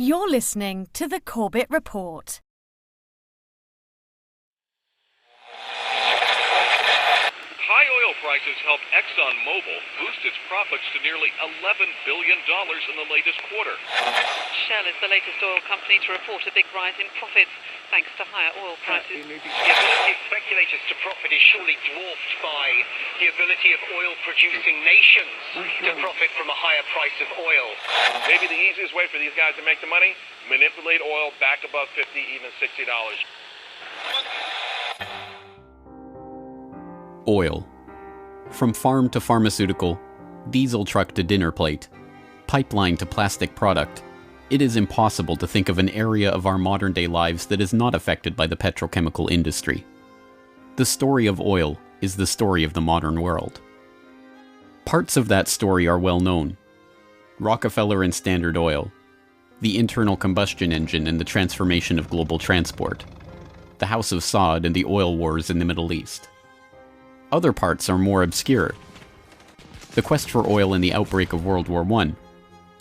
You're listening to the Corbett Report. High oil prices helped ExxonMobil boost its profits to nearly $11 billion in the latest quarter. Shell is the latest oil company to report a big rise in profits, thanks to higher oil prices. The ability of speculators to profit is surely dwarfed by the ability of oil-producing nations to profit from a higher price of oil. Maybe the easiest way for these guys to make the money? Manipulate oil back above $50, even $60. Oil. From farm to pharmaceutical, diesel truck to dinner plate, pipeline to plastic product, it is impossible to think of an area of our modern-day lives that is not affected by the petrochemical industry. The story of oil is the story of the modern world. Parts of that story are well known. Rockefeller and Standard Oil, the internal combustion engine and the transformation of global transport, the House of Saud and the oil wars in the Middle East. Other parts are more obscure. The quest for oil in the outbreak of World War I,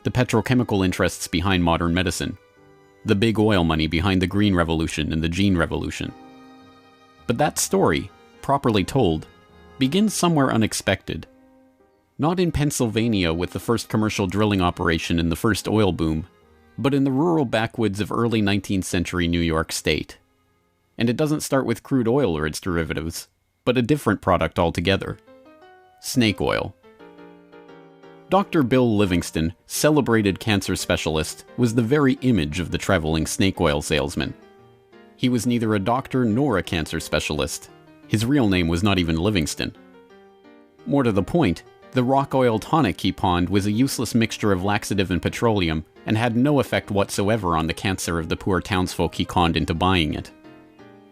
the petrochemical interests behind modern medicine, the big oil money behind the Green Revolution and the Gene Revolution. But that story, properly told, begins somewhere unexpected. Not in Pennsylvania with the first commercial drilling operation and the first oil boom, but in the rural backwoods of early 19th century New York State. And it doesn't start with crude oil or its derivatives, but a different product altogether. Snake oil. Dr. Bill Livingston, celebrated cancer specialist, was the very image of the traveling snake oil salesman. He was neither a doctor nor a cancer specialist. His real name was not even Livingston. More to the point, the rock oil tonic he pawned was a useless mixture of laxative and petroleum and had no effect whatsoever on the cancer of the poor townsfolk he conned into buying it.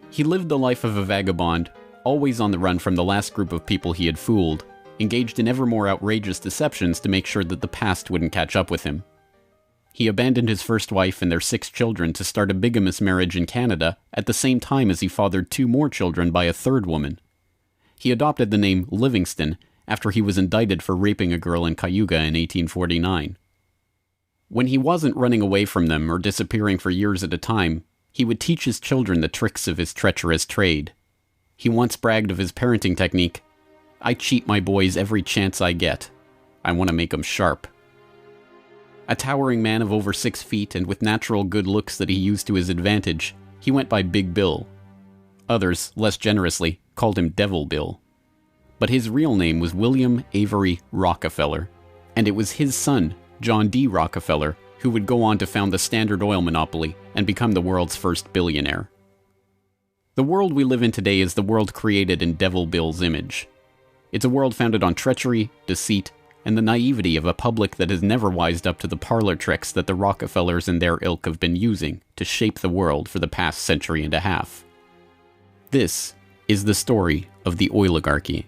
He lived the life of a vagabond, always on the run from the last group of people he had fooled, engaged in ever more outrageous deceptions to make sure that the past wouldn't catch up with him. He abandoned his first wife and their 6 children to start a bigamous marriage in Canada at the same time as he fathered 2 more children by a third woman. He adopted the name Livingston after he was indicted for raping a girl in Cayuga in 1849. When he wasn't running away from them or disappearing for years at a time, he would teach his children the tricks of his treacherous trade. He once bragged of his parenting technique. "I cheat my boys every chance I get. I want to make 'em sharp." A towering man of over 6 feet and with natural good looks that he used to his advantage, he went by Big Bill. Others, less generously, called him Devil Bill. But his real name was William Avery Rockefeller, and it was his son, John D. Rockefeller, who would go on to found the Standard Oil monopoly and become the world's first billionaire. The world we live in today is the world created in Devil Bill's image. It's a world founded on treachery, deceit, and the naivety of a public that has never wised up to the parlor tricks that the Rockefellers and their ilk have been using to shape the world for the past century and a half. This is the story of the oligarchy.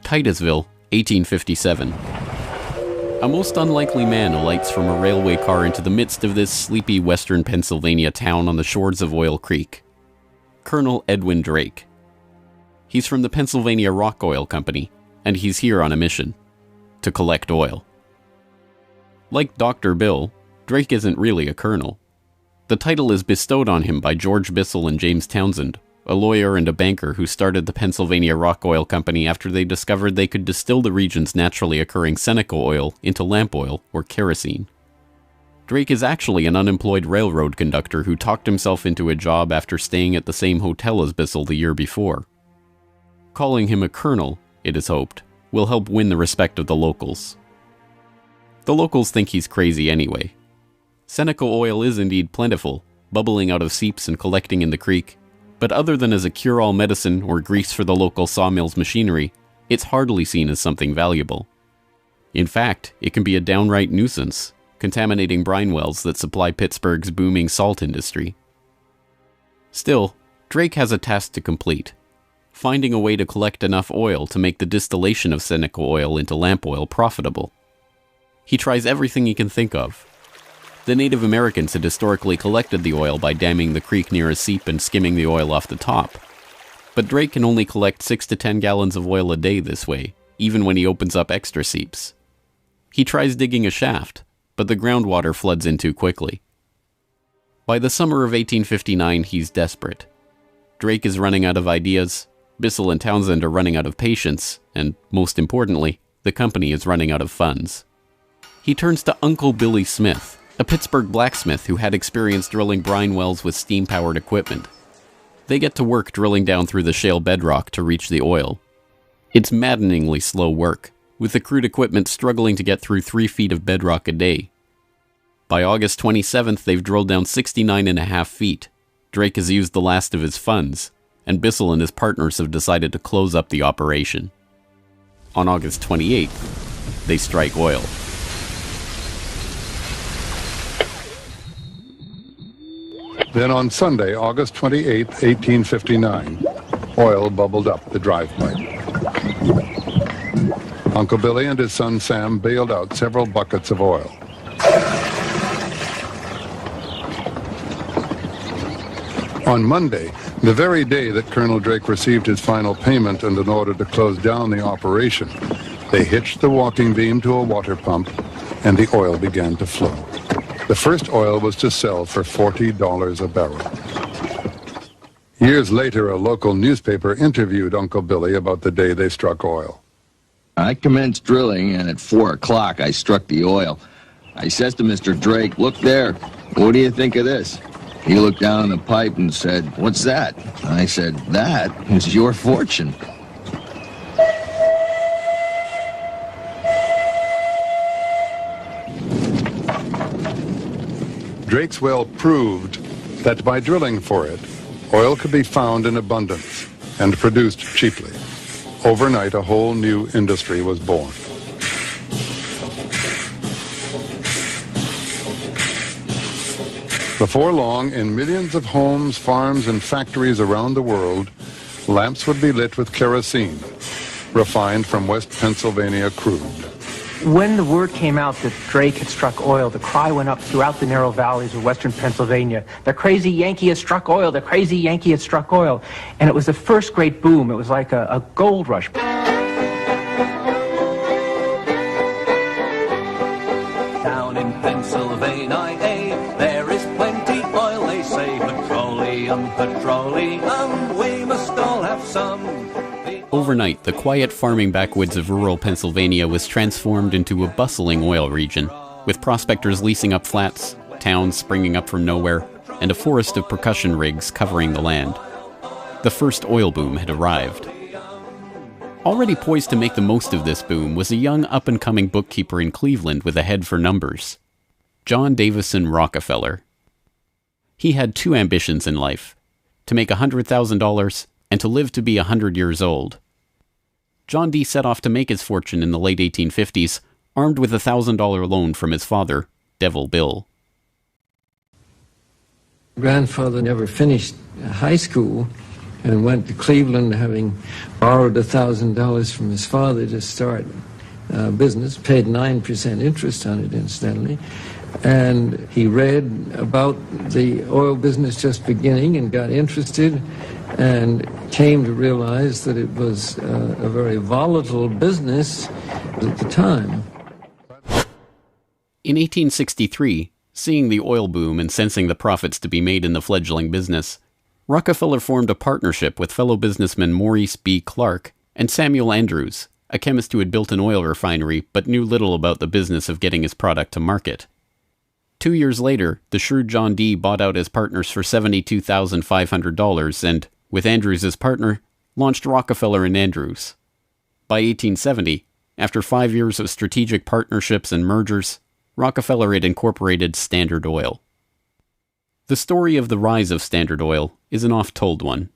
Titusville, 1857. A most unlikely man alights from a railway car into the midst of this sleepy western Pennsylvania town on the shores of Oil Creek. Colonel Edwin Drake. He's from the Pennsylvania Rock Oil Company, and he's here on a mission to collect oil. Like Dr. Bill, Drake isn't really a colonel. The title is bestowed on him by George Bissell and James Townsend, a lawyer and a banker who started the Pennsylvania Rock Oil Company after they discovered they could distill the region's naturally occurring Seneca oil into lamp oil or kerosene. Drake is actually an unemployed railroad conductor who talked himself into a job after staying at the same hotel as Bissell the year before. Calling him a colonel, it is hoped, will help win the respect of the locals. The locals think he's crazy anyway. Seneca oil is indeed plentiful, bubbling out of seeps and collecting in the creek, but other than as a cure-all medicine or grease for the local sawmill's machinery, it's hardly seen as something valuable. In fact, it can be a downright nuisance, contaminating brine wells that supply Pittsburgh's booming salt industry. Still, Drake has a task to complete: finding a way to collect enough oil to make the distillation of Seneca oil into lamp oil profitable. He tries everything he can think of. The Native Americans had historically collected the oil by damming the creek near a seep and skimming the oil off the top. But Drake can only collect 6 to 10 gallons of oil a day this way, even when he opens up extra seeps. He tries digging a shaft, but the groundwater floods in too quickly. By the summer of 1859, he's desperate. Drake is running out of ideas, Bissell and Townsend are running out of patience, and, most importantly, the company is running out of funds. He turns to Uncle Billy Smith, a Pittsburgh blacksmith who had experience drilling brine wells with steam-powered equipment. They get to work drilling down through the shale bedrock to reach the oil. It's maddeningly slow work, with the crude equipment struggling to get through 3 feet of bedrock a day. By August 27th, they've drilled down 69.5 feet. Drake has used the last of his funds, and Bissell and his partners have decided to close up the operation. On August 28th, they strike oil. Then on Sunday, August 28, 1859, oil bubbled up the drive pipe. Uncle Billy and his son Sam bailed out several buckets of oil. On Monday, the very day that Colonel Drake received his final payment and an order to close down the operation, they hitched the walking beam to a water pump, and the oil began to flow. The first oil was to sell for $40 a barrel. Years later, a local newspaper interviewed Uncle Billy about the day they struck oil. I commenced drilling, and at 4 o'clock I struck the oil. I says to Mr. Drake, "Look there, what do you think of this?" He looked down the pipe and said, "What's that?" I said, "That is your fortune." Drake's well proved that by drilling for it, oil could be found in abundance and produced cheaply. Overnight, a whole new industry was born. Before long, in millions of homes, farms, and factories around the world, lamps would be lit with kerosene, refined from West Pennsylvania crude. When the word came out that Drake had struck oil, the cry went up throughout the narrow valleys of western Pennsylvania. The crazy Yankee has struck oil, the crazy Yankee has struck oil. And it was the first great boom. It was like a gold rush. Down in Pennsylvania, there is plenty oil, they say. Petroleum, petroleum, we must all have some. Overnight, the quiet farming backwoods of rural Pennsylvania was transformed into a bustling oil region, with prospectors leasing up flats, towns springing up from nowhere, and a forest of percussion rigs covering the land. The first oil boom had arrived. Already poised to make the most of this boom was a young up-and-coming bookkeeper in Cleveland with a head for numbers, John Davison Rockefeller. He had 2 ambitions in life, to make $100,000 and to live to be 100 years old. John D. set off to make his fortune in the late 1850s, armed with a $1,000 loan from his father, Devil Bill. Grandfather never finished high school and went to Cleveland, having borrowed $1,000 from his father to start business, paid 9% interest on it, incidentally. And he read about the oil business just beginning and got interested and came to realize that it was a very volatile business at the time. In 1863, seeing the oil boom and sensing the profits to be made in the fledgling business, Rockefeller formed a partnership with fellow businessmen Maurice B. Clark and Samuel Andrews, a chemist who had built an oil refinery but knew little about the business of getting his product to market. 2 years later, the shrewd John D. bought out his partners for $72,500 and, with Andrews as partner, launched Rockefeller and Andrews. By 1870, after 5 years of strategic partnerships and mergers, Rockefeller had incorporated Standard Oil. The story of the rise of Standard Oil is an oft-told one.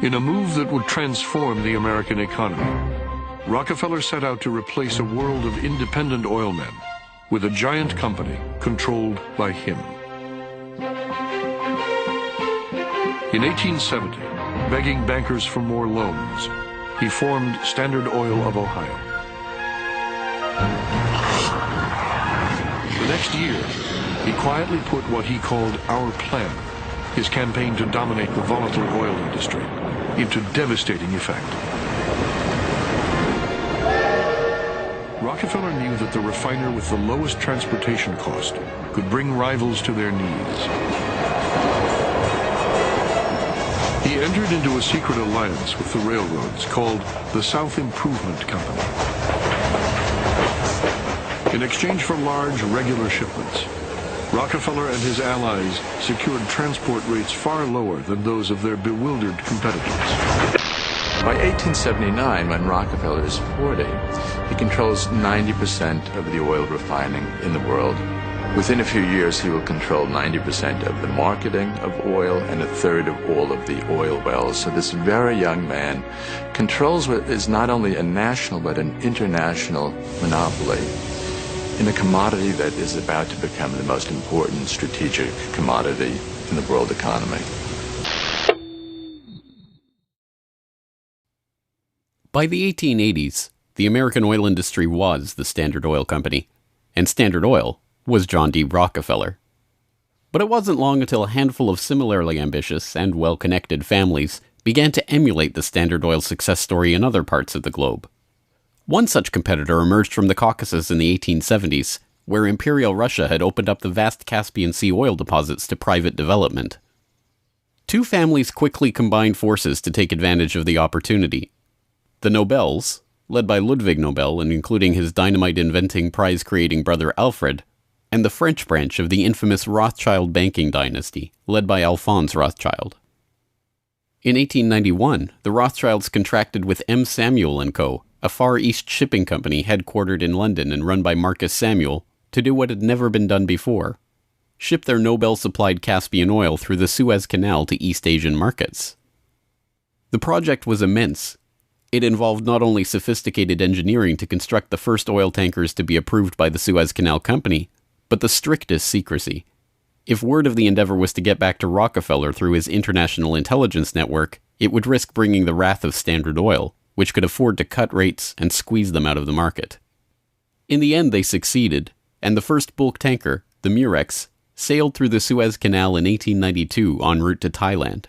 In a move that would transform the American economy, Rockefeller set out to replace a world of independent oilmen with a giant company controlled by him. In 1870, begging bankers for more loans, he formed Standard Oil of Ohio. The next year, he quietly put what he called Our Plan, his campaign to dominate the volatile oil industry, into devastating effect. Rockefeller knew that the refiner with the lowest transportation cost could bring rivals to their knees. He entered into a secret alliance with the railroads called the South Improvement Company. In exchange for large, regular shipments, Rockefeller and his allies secured transport rates far lower than those of their bewildered competitors. By 1879, when Rockefeller is 40, he controls 90% of the oil refining in the world. Within a few years, he will control 90% of the marketing of oil and a third of all of the oil wells. So this very young man controls what is not only a national but an international monopoly in a commodity that is about to become the most important strategic commodity in the world economy. By the 1880s, the American oil industry was the Standard Oil Company, and Standard Oil was John D. Rockefeller. But it wasn't long until a handful of similarly ambitious and well-connected families began to emulate the Standard Oil success story in other parts of the globe. One such competitor emerged from the Caucasus in the 1870s, where Imperial Russia had opened up the vast Caspian Sea oil deposits to private development. Two families quickly combined forces to take advantage of the opportunity. The Nobels, led by Ludwig Nobel and including his dynamite-inventing, prize-creating brother Alfred, and the French branch of the infamous Rothschild banking dynasty, led by Alphonse Rothschild. In 1891, the Rothschilds contracted with M. Samuel & Co., a Far East shipping company headquartered in London and run by Marcus Samuel, to do what had never been done before: ship their Nobel-supplied Caspian oil through the Suez Canal to East Asian markets. The project was immense. It involved not only sophisticated engineering to construct the first oil tankers to be approved by the Suez Canal Company, but the strictest secrecy. If word of the endeavor was to get back to Rockefeller through his international intelligence network, it would risk bringing the wrath of Standard Oil, which could afford to cut rates and squeeze them out of the market. In the end, they succeeded, and the first bulk tanker, the Murex, sailed through the Suez Canal in 1892 en route to Thailand.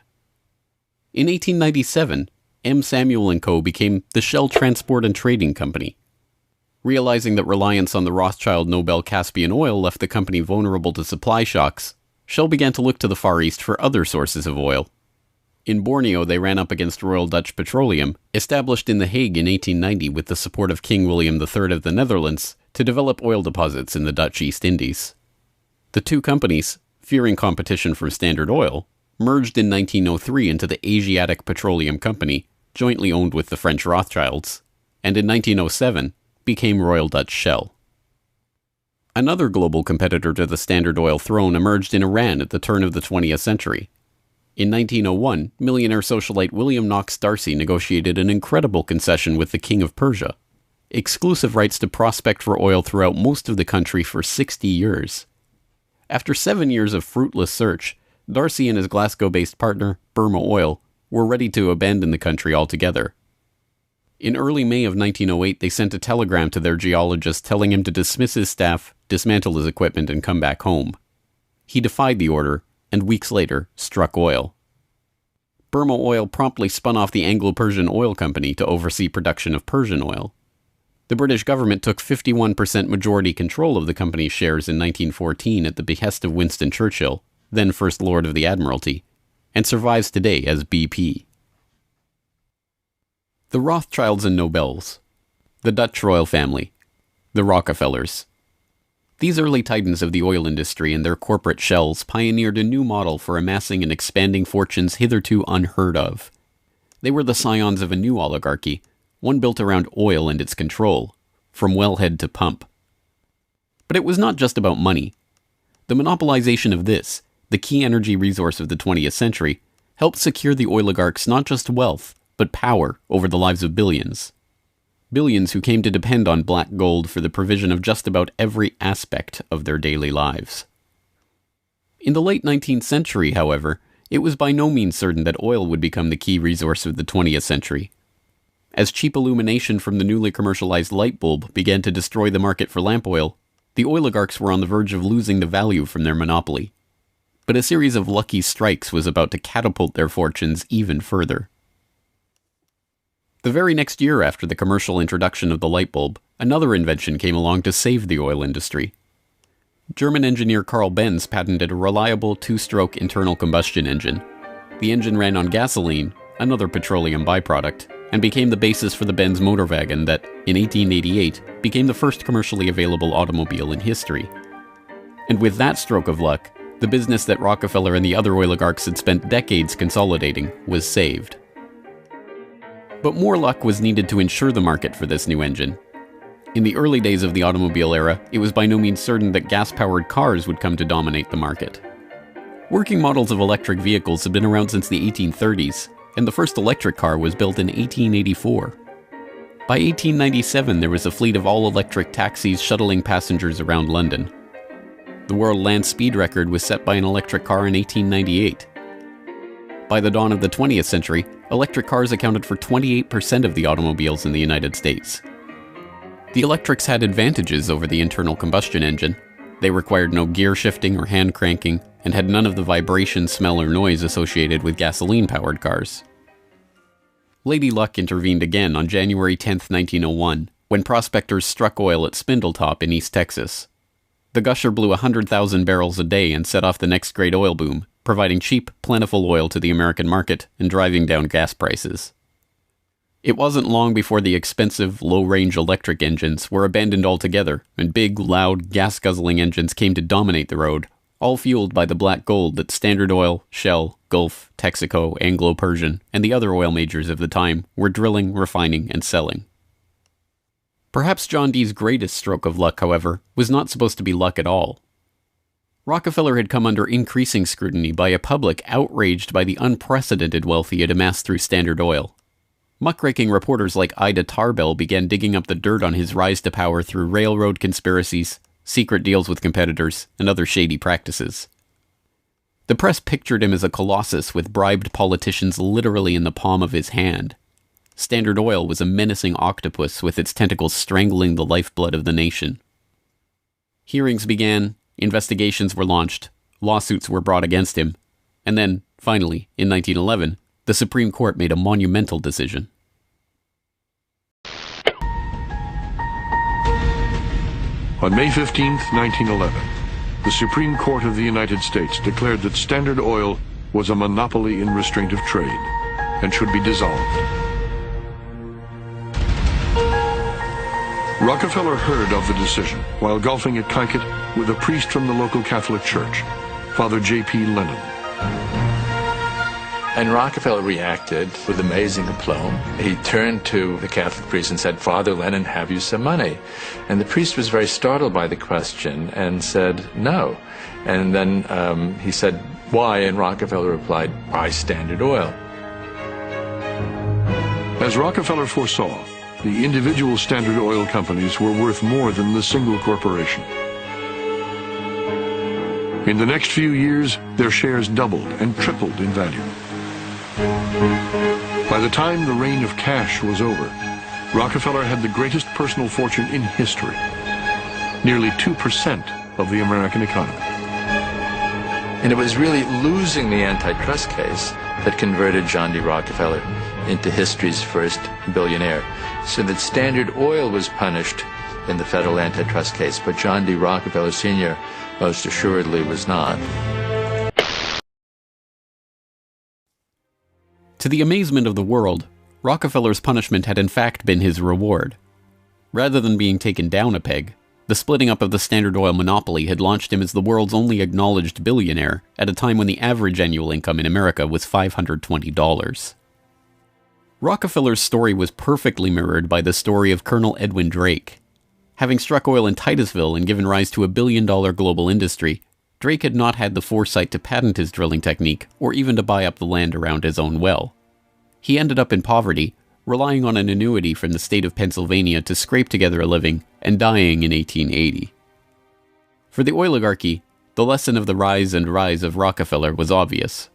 In 1897, M. Samuel & Co. became the Shell Transport and Trading Company. Realizing that reliance on the Rothschild Nobel Caspian oil left the company vulnerable to supply shocks, Shell began to look to the Far East for other sources of oil. In Borneo, they ran up against Royal Dutch Petroleum, established in The Hague in 1890 with the support of King William III of the Netherlands, to develop oil deposits in the Dutch East Indies. The two companies, fearing competition from Standard Oil, merged in 1903 into the Asiatic Petroleum Company, jointly owned with the French Rothschilds, and in 1907 became Royal Dutch Shell. Another global competitor to the Standard Oil throne emerged in Iran at the turn of the 20th century. In 1901, millionaire socialite William Knox D'Arcy negotiated an incredible concession with the King of Persia: exclusive rights to prospect for oil throughout most of the country for 60 years. After 7 years of fruitless search, D'Arcy and his Glasgow-based partner, Burma Oil, were ready to abandon the country altogether. In early May of 1908, they sent a telegram to their geologist telling him to dismiss his staff, dismantle his equipment, and come back home. He defied the order, and weeks later, struck oil. Burma Oil promptly spun off the Anglo-Persian Oil Company to oversee production of Persian oil. The British government took 51% majority control of the company's shares in 1914 at the behest of Winston Churchill, then First Lord of the Admiralty, and survives today as BP. The Rothschilds and Nobels, the Dutch royal family, the Rockefellers. These early titans of the oil industry and their corporate shells pioneered a new model for amassing and expanding fortunes hitherto unheard of. They were the scions of a new oligarchy, one built around oil and its control, from wellhead to pump. But it was not just about money. The monopolization of this, the key energy resource of the 20th century, helped secure the oligarchs not just wealth, but power over the lives of billions. Billions who came to depend on black gold for the provision of just about every aspect of their daily lives. In the late 19th century, however, it was by no means certain that oil would become the key resource of the 20th century. As cheap illumination from the newly commercialized light bulb began to destroy the market for lamp oil, the oligarchs were on the verge of losing the value from their monopoly. But a series of lucky strikes was about to catapult their fortunes even further. The very next year after the commercial introduction of the light bulb, another invention came along to save the oil industry. German engineer Carl Benz patented a reliable two-stroke internal combustion engine. The engine ran on gasoline, another petroleum byproduct, and became the basis for the Benz Motorwagen that, in 1888, became the first commercially available automobile in history. And with that stroke of luck, the business that Rockefeller and the other oligarchs had spent decades consolidating was saved. But more luck was needed to ensure the market for this new engine. In the early days of the automobile era, it was by no means certain that gas-powered cars would come to dominate the market. Working models of electric vehicles had been around since the 1830s, and the first electric car was built in 1884. By 1897, there was a fleet of all-electric taxis shuttling passengers around London. The world land speed record was set by an electric car in 1898. By the dawn of the 20th century, electric cars accounted for 28% of the automobiles in the United States. The electrics had advantages over the internal combustion engine. They required no gear shifting or hand cranking, and had none of the vibration, smell, or noise associated with gasoline-powered cars. Lady Luck intervened again on January 10, 1901, when prospectors struck oil at Spindletop in East Texas. The gusher blew 100,000 barrels a day and set off the next great oil boom, providing cheap, plentiful oil to the American market and driving down gas prices. It wasn't long before the expensive, low-range electric engines were abandoned altogether, and big, loud, gas-guzzling engines came to dominate the road, all fueled by the black gold that Standard Oil, Shell, Gulf, Texaco, Anglo-Persian, and the other oil majors of the time were drilling, refining, and selling. Perhaps John D's greatest stroke of luck, however, was not supposed to be luck at all. Rockefeller had come under increasing scrutiny by a public outraged by the unprecedented wealth he had amassed through Standard Oil. Muckraking reporters like Ida Tarbell began digging up the dirt on his rise to power through railroad conspiracies, secret deals with competitors, and other shady practices. The press pictured him as a colossus with bribed politicians literally in the palm of his hand. Standard Oil was a menacing octopus with its tentacles strangling the lifeblood of the nation. Hearings began, investigations were launched, lawsuits were brought against him, and then, finally, in 1911, the Supreme Court made a monumental decision. On May 15, 1911, the Supreme Court of the United States declared that Standard Oil was a monopoly in restraint of trade and should be dissolved. Rockefeller heard of the decision while golfing at Kykuit with a priest from the local Catholic Church, Father J.P. Lennon. And Rockefeller reacted with amazing aplomb. He turned to the Catholic priest and said, "Father Lennon, have you some money?" And the priest was very startled by the question and said, "No." And then he said, "Why?" And Rockefeller replied, "Buy Standard Oil." As Rockefeller foresaw, the individual Standard Oil companies were worth more than the single corporation. In the next few years, their shares doubled and tripled in value. By the time the reign of cash was over, Rockefeller had the greatest personal fortune in history, nearly 2% of the American economy. And it was really losing the antitrust case that converted John D. Rockefeller into history's first billionaire. So that Standard Oil was punished in the federal antitrust case, but John D. Rockefeller Sr. most assuredly was not. To the amazement of the world, Rockefeller's punishment had in fact been his reward. Rather than being taken down a peg, the splitting up of the Standard Oil monopoly had launched him as the world's only acknowledged billionaire at a time when the average annual income in America was $520. Rockefeller's story was perfectly mirrored by the story of Colonel Edwin Drake. Having struck oil in Titusville and given rise to a billion-dollar global industry, Drake had not had the foresight to patent his drilling technique or even to buy up the land around his own well. He ended up in poverty, relying on an annuity from the state of Pennsylvania to scrape together a living, and dying in 1880. For the oligarchy, the lesson of the rise of Rockefeller was obvious.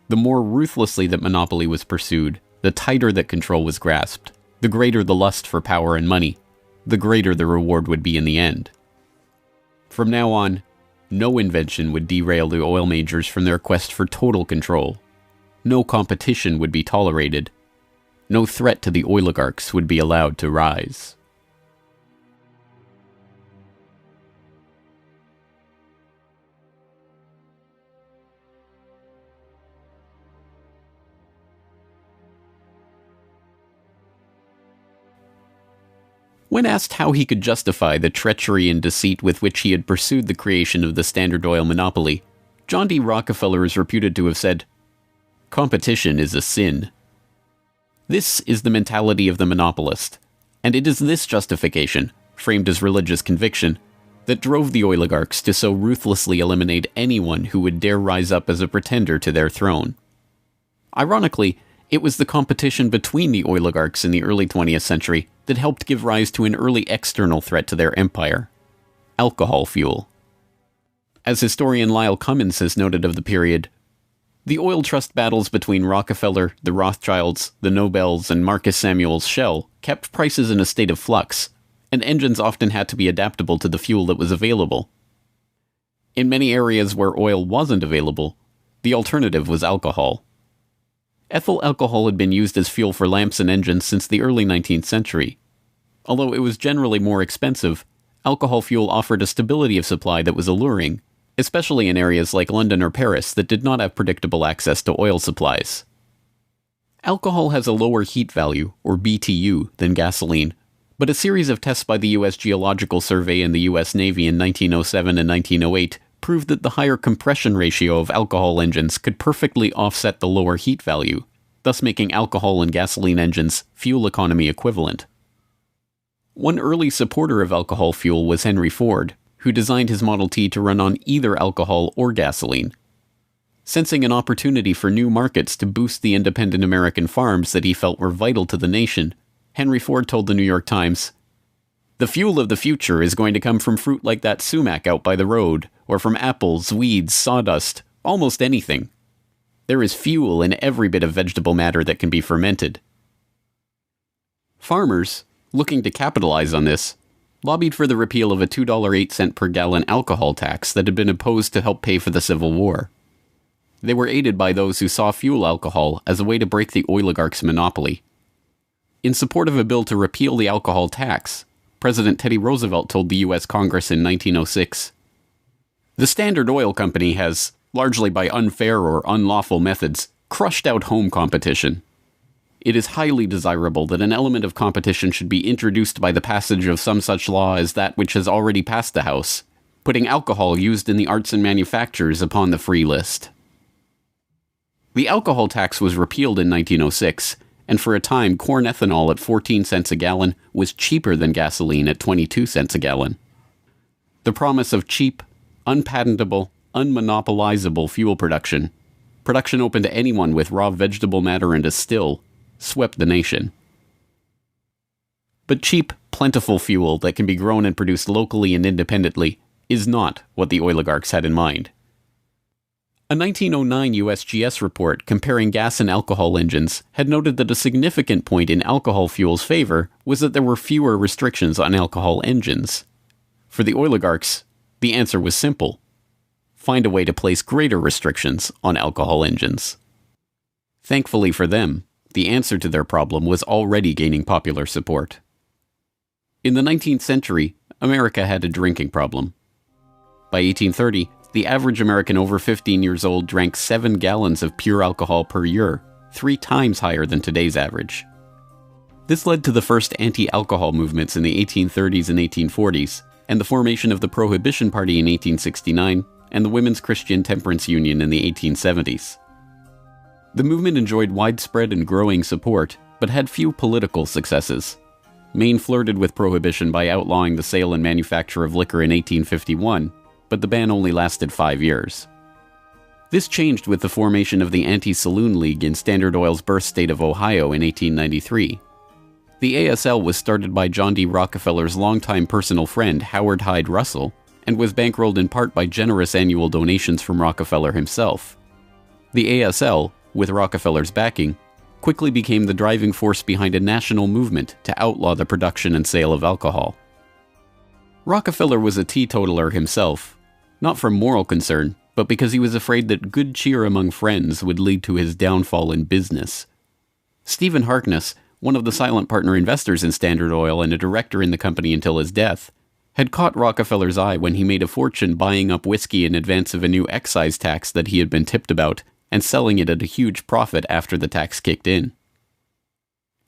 The more ruthlessly that monopoly was pursued, the tighter that control was grasped, The greater the lust for power and money, the greater the reward would be in the end. From now on, no invention would derail the oil majors from their quest for total control. No competition would be tolerated. No threat to the oligarchs would be allowed to rise. When asked how he could justify the treachery and deceit with which he had pursued the creation of the Standard Oil monopoly, John D. Rockefeller is reputed to have said, "Competition is a sin." This is the mentality of the monopolist, and it is this justification, framed as religious conviction, that drove the oligarchs to so ruthlessly eliminate anyone who would dare rise up as a pretender to their throne. Ironically, it was the competition between the oligarchs in the early 20th century that helped give rise to an early external threat to their empire: alcohol fuel. As historian Lyle Cummins has noted of the period, the oil trust battles between Rockefeller, the Rothschilds, the Nobels, and Marcus Samuel's Shell kept prices in a state of flux, and engines often had to be adaptable to the fuel that was available. In many areas where oil wasn't available, the alternative was alcohol. Ethyl alcohol had been used as fuel for lamps and engines since the early 19th century. Although it was generally more expensive, alcohol fuel offered a stability of supply that was alluring, especially in areas like London or Paris that did not have predictable access to oil supplies. Alcohol has a lower heat value, or BTU, than gasoline, but a series of tests by the U.S. Geological Survey and the U.S. Navy in 1907 and 1908 proved that the higher compression ratio of alcohol engines could perfectly offset the lower heat value, thus making alcohol and gasoline engines fuel economy equivalent. One early supporter of alcohol fuel was Henry Ford, who designed his Model T to run on either alcohol or gasoline. Sensing an opportunity for new markets to boost the independent American farms that he felt were vital to the nation, Henry Ford told the New York Times, "The fuel of the future is going to come from fruit like that sumac out by the road, or from apples, weeds, sawdust, almost anything. There is fuel in every bit of vegetable matter that can be fermented." Farmers, looking to capitalize on this, lobbied for the repeal of a $2.08 per gallon alcohol tax that had been imposed to help pay for the Civil War. They were aided by those who saw fuel alcohol as a way to break the oligarchs' monopoly. In support of a bill to repeal the alcohol tax, President Teddy Roosevelt told the U.S. Congress in 1906, "The Standard Oil Company has, largely by unfair or unlawful methods, crushed out home competition. It is highly desirable that an element of competition should be introduced by the passage of some such law as that which has already passed the House, putting alcohol used in the arts and manufactures upon the free list." The alcohol tax was repealed in 1906, and for a time corn ethanol at 14 cents a gallon was cheaper than gasoline at 22 cents a gallon. The promise of cheap, unpatentable, unmonopolizable fuel production open to anyone with raw vegetable matter and a still, swept the nation. But cheap, plentiful fuel that can be grown and produced locally and independently is not what the oligarchs had in mind. A 1909 USGS report comparing gas and alcohol engines had noted that a significant point in alcohol fuel's favor was that there were fewer restrictions on alcohol engines. For the oligarchs, the answer was simple: find a way to place greater restrictions on alcohol engines. Thankfully for them, the answer to their problem was already gaining popular support. In the 19th century, America had a drinking problem. By 1830, the average American over 15 years old drank 7 gallons of pure alcohol per year, 3 times higher than today's average. This led to the first anti-alcohol movements in the 1830s and 1840s, and the formation of the Prohibition Party in 1869, and the Women's Christian Temperance Union in the 1870s. The movement enjoyed widespread and growing support, but had few political successes. Maine flirted with prohibition by outlawing the sale and manufacture of liquor in 1851, but the ban only lasted 5 years. This changed with the formation of the Anti-Saloon League in Standard Oil's birth state of Ohio in 1893. The ASL was started by John D. Rockefeller's longtime personal friend Howard Hyde Russell, and was bankrolled in part by generous annual donations from Rockefeller himself. The ASL, with Rockefeller's backing, quickly became the driving force behind a national movement to outlaw the production and sale of alcohol. Rockefeller was a teetotaler himself, not from moral concern, but because he was afraid that good cheer among friends would lead to his downfall in business. Stephen Harkness, one of the silent partner investors in Standard Oil and a director in the company until his death, had caught Rockefeller's eye when he made a fortune buying up whiskey in advance of a new excise tax that he had been tipped about and selling it at a huge profit after the tax kicked in.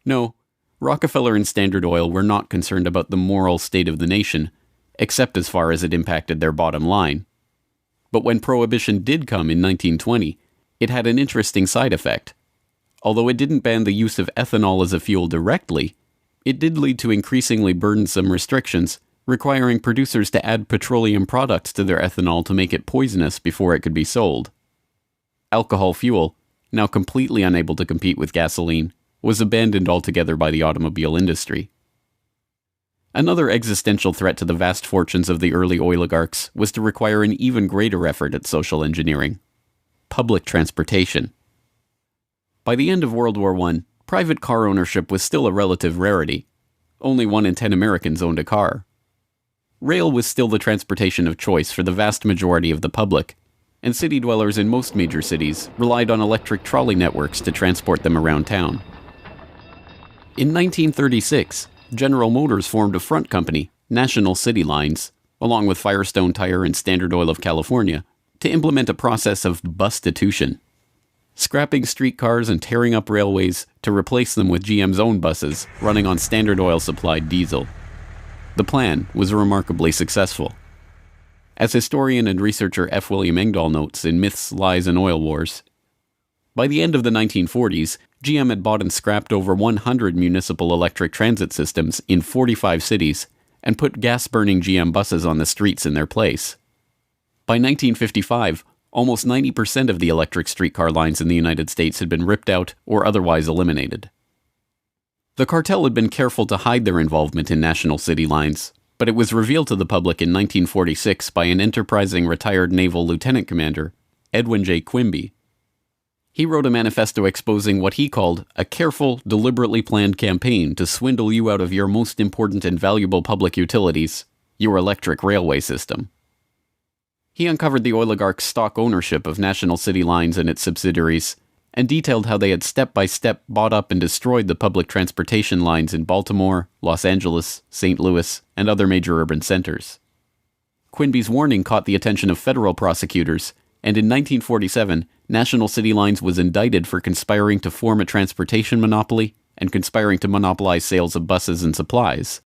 No, Rockefeller and Standard Oil were not concerned about the moral state of the nation, except as far as it impacted their bottom line. But when Prohibition did come in 1920, it had an interesting side effect. Although it didn't ban the use of ethanol as a fuel directly, it did lead to increasingly burdensome restrictions, requiring producers to add petroleum products to their ethanol to make it poisonous before it could be sold. Alcohol fuel, now completely unable to compete with gasoline, was abandoned altogether by the automobile industry. Another existential threat to the vast fortunes of the early oligarchs was to require an even greater effort at social engineering: public transportation. By the end of World War I, private car ownership was still a relative rarity. Only 1 in 10 Americans owned a car. Rail was still the transportation of choice for the vast majority of the public, and city dwellers in most major cities relied on electric trolley networks to transport them around town. In 1936, General Motors formed a front company, National City Lines, along with Firestone Tire and Standard Oil of California, to implement a process of bustitution, scrapping streetcars and tearing up railways to replace them with GM's own buses running on Standard Oil-supplied diesel. The plan was remarkably successful. As historian and researcher F. William Engdahl notes in Myths, Lies, and Oil Wars, by the end of the 1940s, GM had bought and scrapped over 100 municipal electric transit systems in 45 cities and put gas-burning GM buses on the streets in their place. By 1955, almost 90% of the electric streetcar lines in the United States had been ripped out or otherwise eliminated. The cartel had been careful to hide their involvement in National City Lines, but it was revealed to the public in 1946 by an enterprising retired naval lieutenant commander, Edwin J. Quimby. He wrote a manifesto exposing what he called a careful, deliberately planned campaign to swindle you out of your most important and valuable public utilities, your electric railway system. He uncovered the oligarchs' stock ownership of National City Lines and its subsidiaries, and detailed how they had step-by-step bought up and destroyed the public transportation lines in Baltimore, Los Angeles, St. Louis, and other major urban centers. Quimby's warning caught the attention of federal prosecutors, and in 1947, National City Lines was indicted for conspiring to form a transportation monopoly and conspiring to monopolize sales of buses and supplies.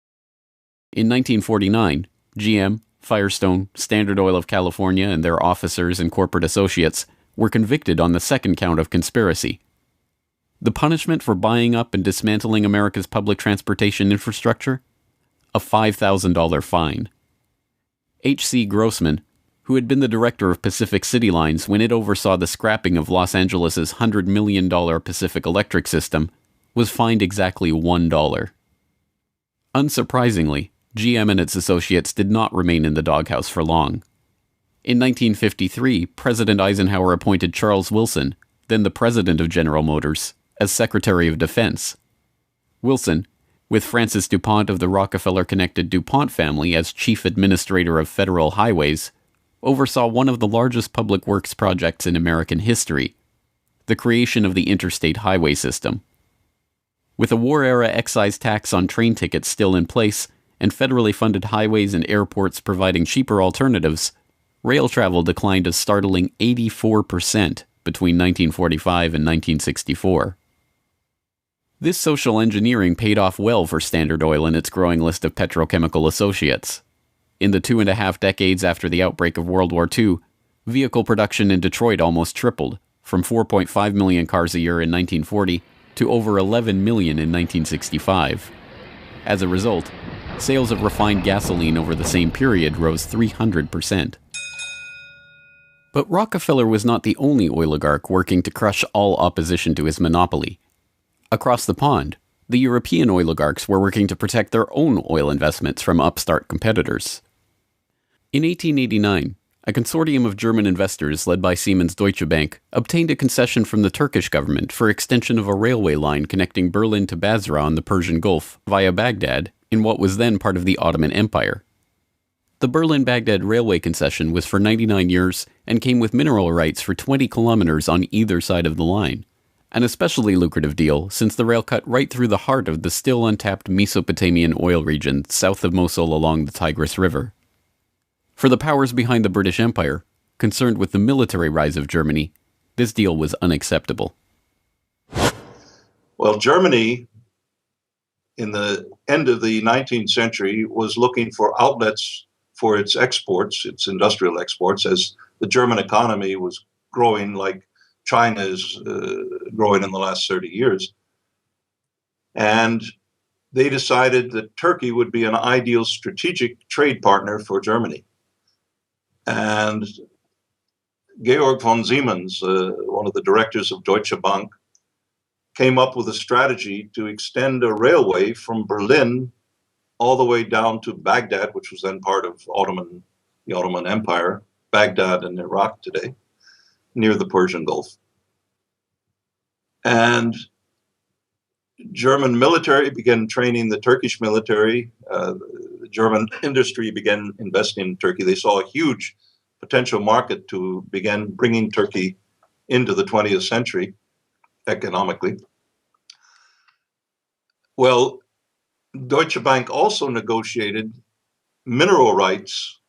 In 1949, GM, Firestone, Standard Oil of California, and their officers and corporate associates were convicted on the second count of conspiracy. The punishment for buying up and dismantling America's public transportation infrastructure? A $5,000 fine. H.C. Grossman, who had been the director of Pacific City Lines when it oversaw the scrapping of Los Angeles' $100 million Pacific Electric system, was fined exactly $1. Unsurprisingly, GM and its associates did not remain in the doghouse for long. In 1953, President Eisenhower appointed Charles Wilson, then the president of General Motors, as Secretary of Defense. Wilson, with Francis DuPont of the Rockefeller-connected DuPont family as chief administrator of federal highways, oversaw one of the largest public works projects in American history, the creation of the interstate highway system. With a war-era excise tax on train tickets still in place, and federally funded highways and airports providing cheaper alternatives, rail travel declined a startling 84% between 1945 and 1964. This social engineering paid off well for Standard Oil and its growing list of petrochemical associates. In the 2.5 decades after the outbreak of World War II, vehicle production in Detroit almost tripled, from 4.5 million cars a year in 1940 to over 11 million in 1965. As a result, sales of refined gasoline over the same period rose 300%. But Rockefeller was not the only oligarch working to crush all opposition to his monopoly. Across the pond, the European oligarchs were working to protect their own oil investments from upstart competitors. In 1889, a consortium of German investors led by Siemens Deutsche Bank obtained a concession from the Turkish government for extension of a railway line connecting Berlin to Basra on the Persian Gulf via Baghdad in what was then part of the Ottoman Empire. The Berlin-Baghdad railway concession was for 99 years and came with mineral rights for 20 kilometers on either side of the line, an especially lucrative deal since the rail cut right through the heart of the still untapped Mesopotamian oil region south of Mosul along the Tigris River. For the powers behind the British Empire, concerned with the military rise of Germany, this deal was unacceptable. Well, Germany, in the end of the 19th century, was looking for outlets for its exports, its industrial exports, as the German economy was growing like China is growing in the last 30 years. And they decided that Turkey would be an ideal strategic trade partner for Germany. And Georg von Siemens, one of the directors of Deutsche Bank, came up with a strategy to extend a railway from Berlin all the way down to Baghdad, which was then part of the Ottoman Empire, Baghdad in Iraq today, near the Persian Gulf. And German military began training the Turkish military. The German industry began investing in Turkey. They saw a huge potential market to begin bringing Turkey into the 20th century economically. Well, Deutsche Bank also negotiated mineral rights.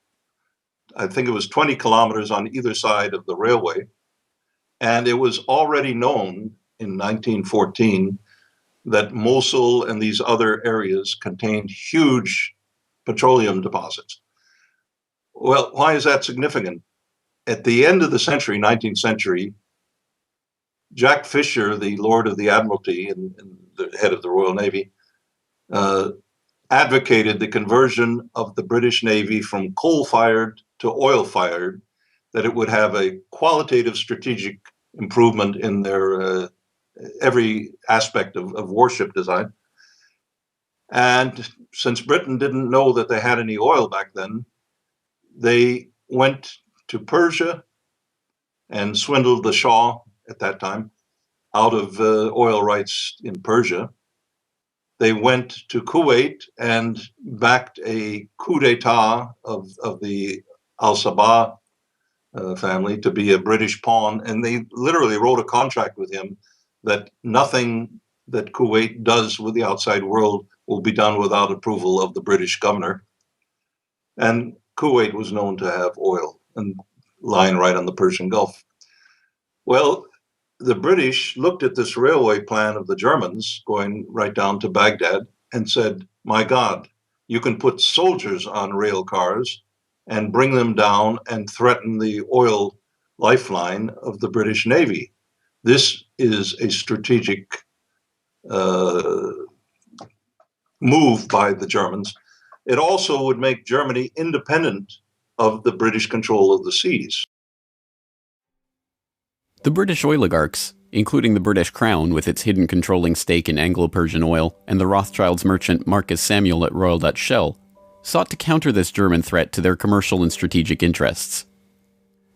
I think it was 20 kilometers on either side of the railway. And it was already known in 1914 that Mosul and these other areas contained huge petroleum deposits. Well, why is that significant? At the end of the century, 19th century, Jack Fisher, the Lord of the Admiralty and the head of the Royal Navy, advocated the conversion of the British Navy from coal-fired to oil-fired, that it would have a qualitative strategic improvement in their every aspect of warship design. And since Britain didn't know that they had any oil back then, they went to Persia and swindled the Shah at that time out of oil rights in Persia. They went to Kuwait and backed a coup d'etat of the Al-Sabah family to be a British pawn. And they literally wrote a contract with him that nothing that Kuwait does with the outside world will be done without approval of the British governor. And Kuwait was known to have oil and lying right on the Persian Gulf. Well, the British looked at this railway plan of the Germans going right down to Baghdad and said, my God, you can put soldiers on rail cars and bring them down and threaten the oil lifeline of the British Navy. This is a strategic move by the Germans. It also would make Germany independent of the British control of the seas. The British oligarchs, including the British Crown with its hidden controlling stake in Anglo-Persian oil and the Rothschilds merchant Marcus Samuel at Royal Dutch Shell, sought to counter this German threat to their commercial and strategic interests.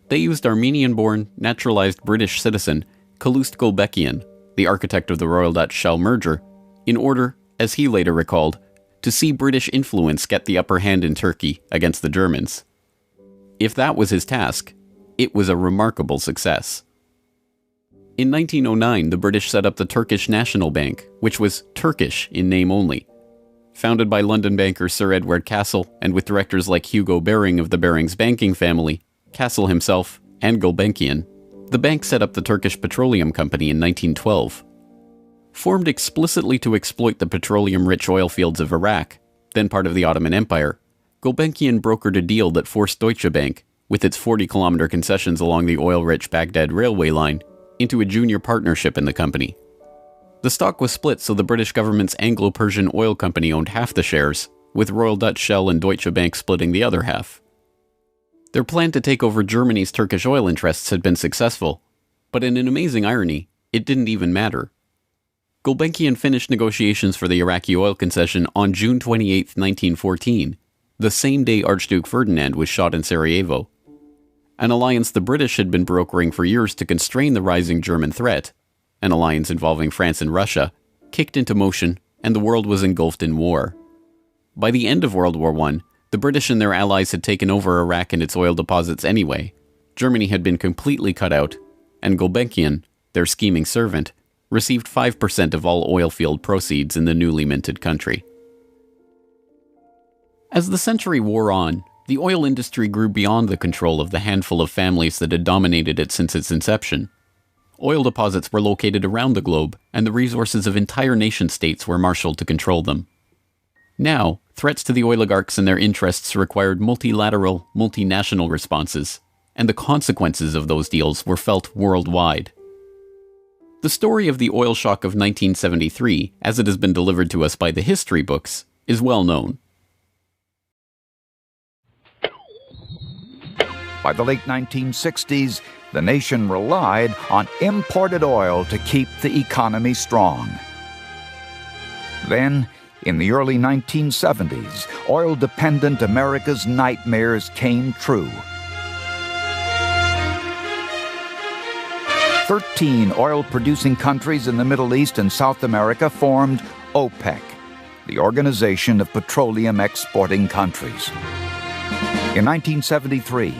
They used Armenian-born, naturalized British citizen Calouste Gulbenkian, the architect of the Royal Dutch Shell merger, in order, as he later recalled, to see British influence get the upper hand in Turkey against the Germans. If that was his task, it was a remarkable success. In 1909, the British set up the Turkish National Bank, which was Turkish in name only. Founded by London banker Sir Edward Castle and with directors like Hugo Baring of the Barings banking family, Castle himself, and Gulbenkian, the bank set up the Turkish Petroleum Company in 1912. Formed explicitly to exploit the petroleum-rich oil fields of Iraq, then part of the Ottoman Empire, Gulbenkian brokered a deal that forced Deutsche Bank, with its 40-kilometer concessions along the oil-rich Baghdad railway line, into a junior partnership in the company. The stock was split so the British government's Anglo-Persian Oil Company owned half the shares, with Royal Dutch Shell and Deutsche Bank splitting the other half. Their plan to take over Germany's Turkish oil interests had been successful, but in an amazing irony, it didn't even matter. Gulbenkian finished negotiations for the Iraqi oil concession on June 28, 1914, the same day Archduke Ferdinand was shot in Sarajevo. an alliance the British had been brokering for years to constrain the rising German threat, an alliance involving France and Russia, kicked into motion, and the world was engulfed in war. By the end of World War I, the British and their allies had taken over Iraq and its oil deposits anyway. Germany had been completely cut out, and Gulbenkian, their scheming servant, received 5% of all oil field proceeds in the newly minted country. As the century wore on, the oil industry grew beyond the control of the handful of families that had dominated it since its inception. Oil deposits were located around the globe, and the resources of entire nation-states were marshaled to control them. Now, threats to the oligarchs and their interests required multilateral, multinational responses, and the consequences of those deals were felt worldwide. The story of the oil shock of 1973, as it has been delivered to us by the history books, is well known. By the late 1960s, the nation relied on imported oil to keep the economy strong. Then, in the early 1970s, oil-dependent America's nightmares came true. 13 oil-producing countries in the Middle East and South America formed OPEC, the Organization of Petroleum Exporting Countries. In 1973,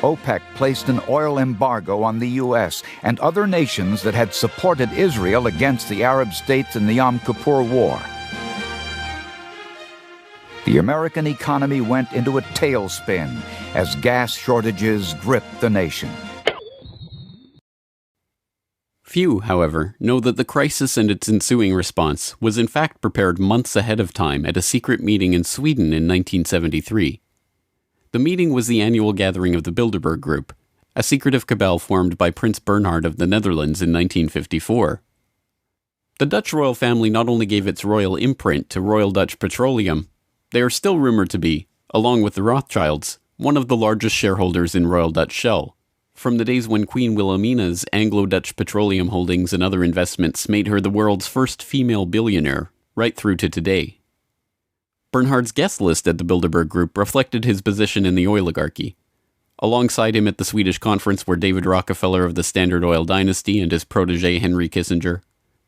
OPEC placed an oil embargo on the U.S. and other nations that had supported Israel against the Arab states in the Yom Kippur War. The American economy went into a tailspin as gas shortages gripped the nation. Few, however, know that the crisis and its ensuing response was in fact prepared months ahead of time at a secret meeting in Sweden in 1973. The meeting was the annual gathering of the Bilderberg Group, a secretive cabal formed by Prince Bernhard of the Netherlands in 1954. The Dutch royal family not only gave its royal imprint to Royal Dutch Petroleum, they are still rumored to be, along with the Rothschilds, one of the largest shareholders in Royal Dutch Shell, from the days when Queen Wilhelmina's Anglo-Dutch petroleum holdings and other investments made her the world's first female billionaire, right through to today. Bernhard's guest list at the Bilderberg Group reflected his position in the oligarchy. Alongside him at the Swedish conference were David Rockefeller of the Standard Oil dynasty and his protege Henry Kissinger,